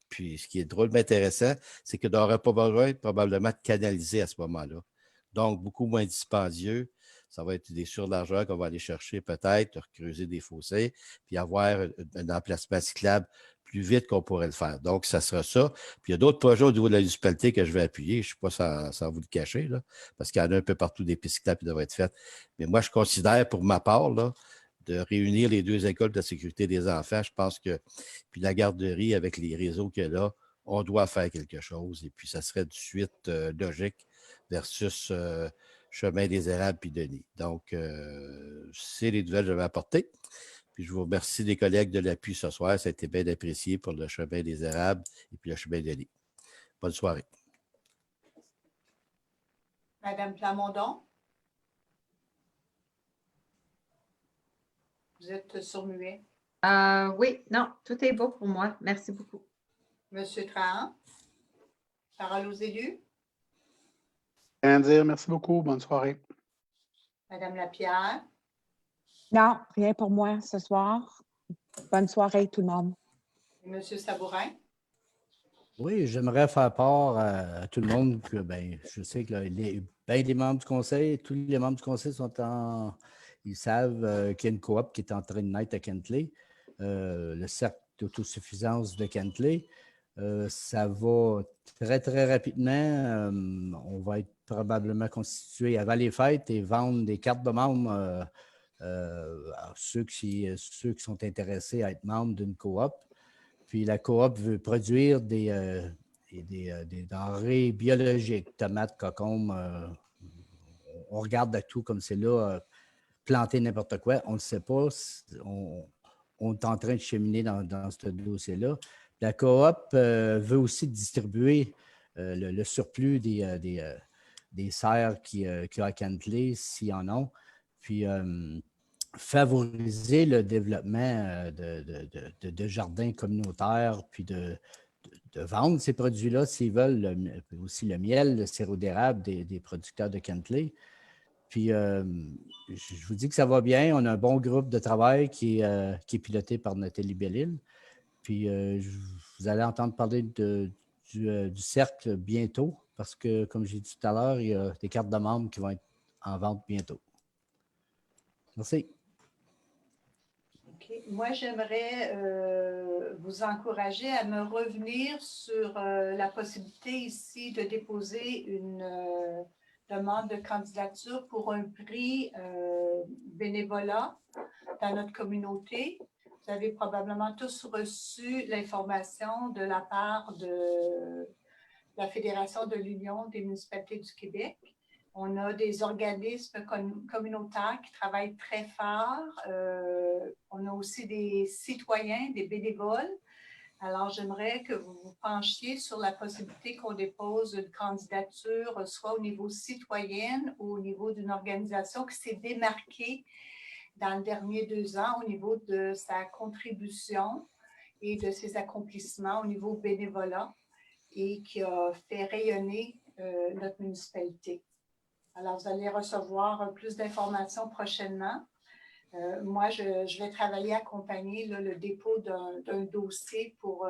puis ce qui est drôlement intéressant, c'est que n'aurait pas besoin probablement de canaliser à ce moment-là. Donc, beaucoup moins dispendieux. Ça va être des surlargeurs qu'on va aller chercher peut-être, creuser des fossés, puis avoir un emplacement cyclable plus vite qu'on pourrait le faire. Donc, ça sera ça. Puis, il y a d'autres projets au niveau de la municipalité que je vais appuyer. Je ne sais pas sans vous le cacher, là, parce qu'il y en a un peu partout des pistes cyclables qui devraient être faites. Mais moi, je considère, pour ma part, là, de réunir les 2 écoles de sécurité des enfants, je pense que, puis la garderie avec les réseaux qu'il y a là, on doit faire quelque chose. Et puis, ça serait de suite logique versus Chemin des Érables puis Denis. Donc, c'est les nouvelles que je vais apporter. Puis, je vous remercie des collègues de l'appui ce soir. Ça a été bien apprécié pour le Chemin des Érables et puis le Chemin de Denis. Bonne soirée. Madame Plamondon? Vous êtes sur-muet. Oui, non, tout est beau pour moi. Merci beaucoup. Monsieur Trahan? Parole aux élus. Rien à dire. Merci beaucoup. Bonne soirée. Madame Lapierre? Non, rien pour moi ce soir. Bonne soirée, tout le monde. Et Monsieur Sabourin? Oui, j'aimerais faire part à tout le monde que je sais que les membres du conseil, tous les membres du conseil ils savent qu'il y a une coop qui est en train de naître à Kentley, le cercle d'autosuffisance de Kentley. Ça va très, très rapidement. On va être probablement constitué avant les fêtes et vendre des cartes de membres à ceux qui sont intéressés à être membres d'une coop. Puis la coop veut produire des denrées biologiques, tomates, concombres. On regarde à tout comme c'est là, planter n'importe quoi. On ne le sait pas. On est en train de cheminer dans ce dossier-là. La coop veut aussi distribuer le surplus des serres qu'il y a à Kentley, s'il y en a. Puis favoriser le développement de jardins communautaires, puis de vendre ces produits-là s'ils veulent, aussi le miel, le sirop d'érable des producteurs de Kentley. Puis, je vous dis que ça va bien. On a un bon groupe de travail qui est piloté par Nathalie Bellil. Puis, vous allez entendre parler du cercle bientôt parce que, comme j'ai dit tout à l'heure, il y a des cartes de membres qui vont être en vente bientôt. Merci. Okay. Moi, j'aimerais vous encourager à me revenir sur la possibilité ici de déposer une demande de candidature pour un prix bénévolat dans notre communauté. Vous avez probablement tous reçu l'information de la part de la Fédération de l'Union des municipalités du Québec. On a des organismes communautaires qui travaillent très fort. On a aussi des citoyens, des bénévoles. Alors, j'aimerais que vous vous penchiez sur la possibilité qu'on dépose une candidature, soit au niveau citoyen ou au niveau d'une organisation qui s'est démarquée dans les derniers 2 ans au niveau de sa contribution et de ses accomplissements au niveau bénévolat et qui a fait rayonner notre municipalité. Alors, vous allez recevoir plus d'informations prochainement. Moi, je vais travailler à accompagner là, le dépôt d'un dossier pour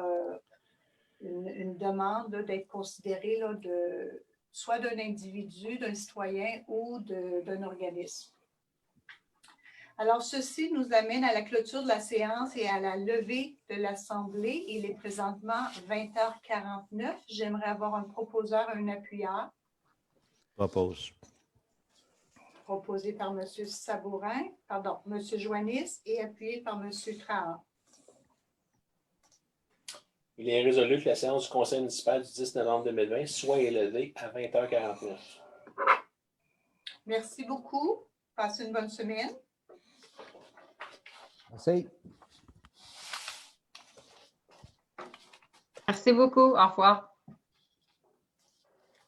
une demande d'être considéré là, soit d'un individu, d'un citoyen ou d'un organisme. Alors, ceci nous amène à la clôture de la séance et à la levée de l'Assemblée. Il est présentement 20h49. J'aimerais avoir un proposeur et un appuyeur. Propose. Proposé par M. Sabourin, pardon, M. Joannis et appuyé par M. Trahan. Il est résolu que la séance du Conseil municipal du 10 novembre 2020 soit élevée à 20h49. Merci beaucoup. Passez une bonne semaine. Merci. Merci beaucoup. Au revoir.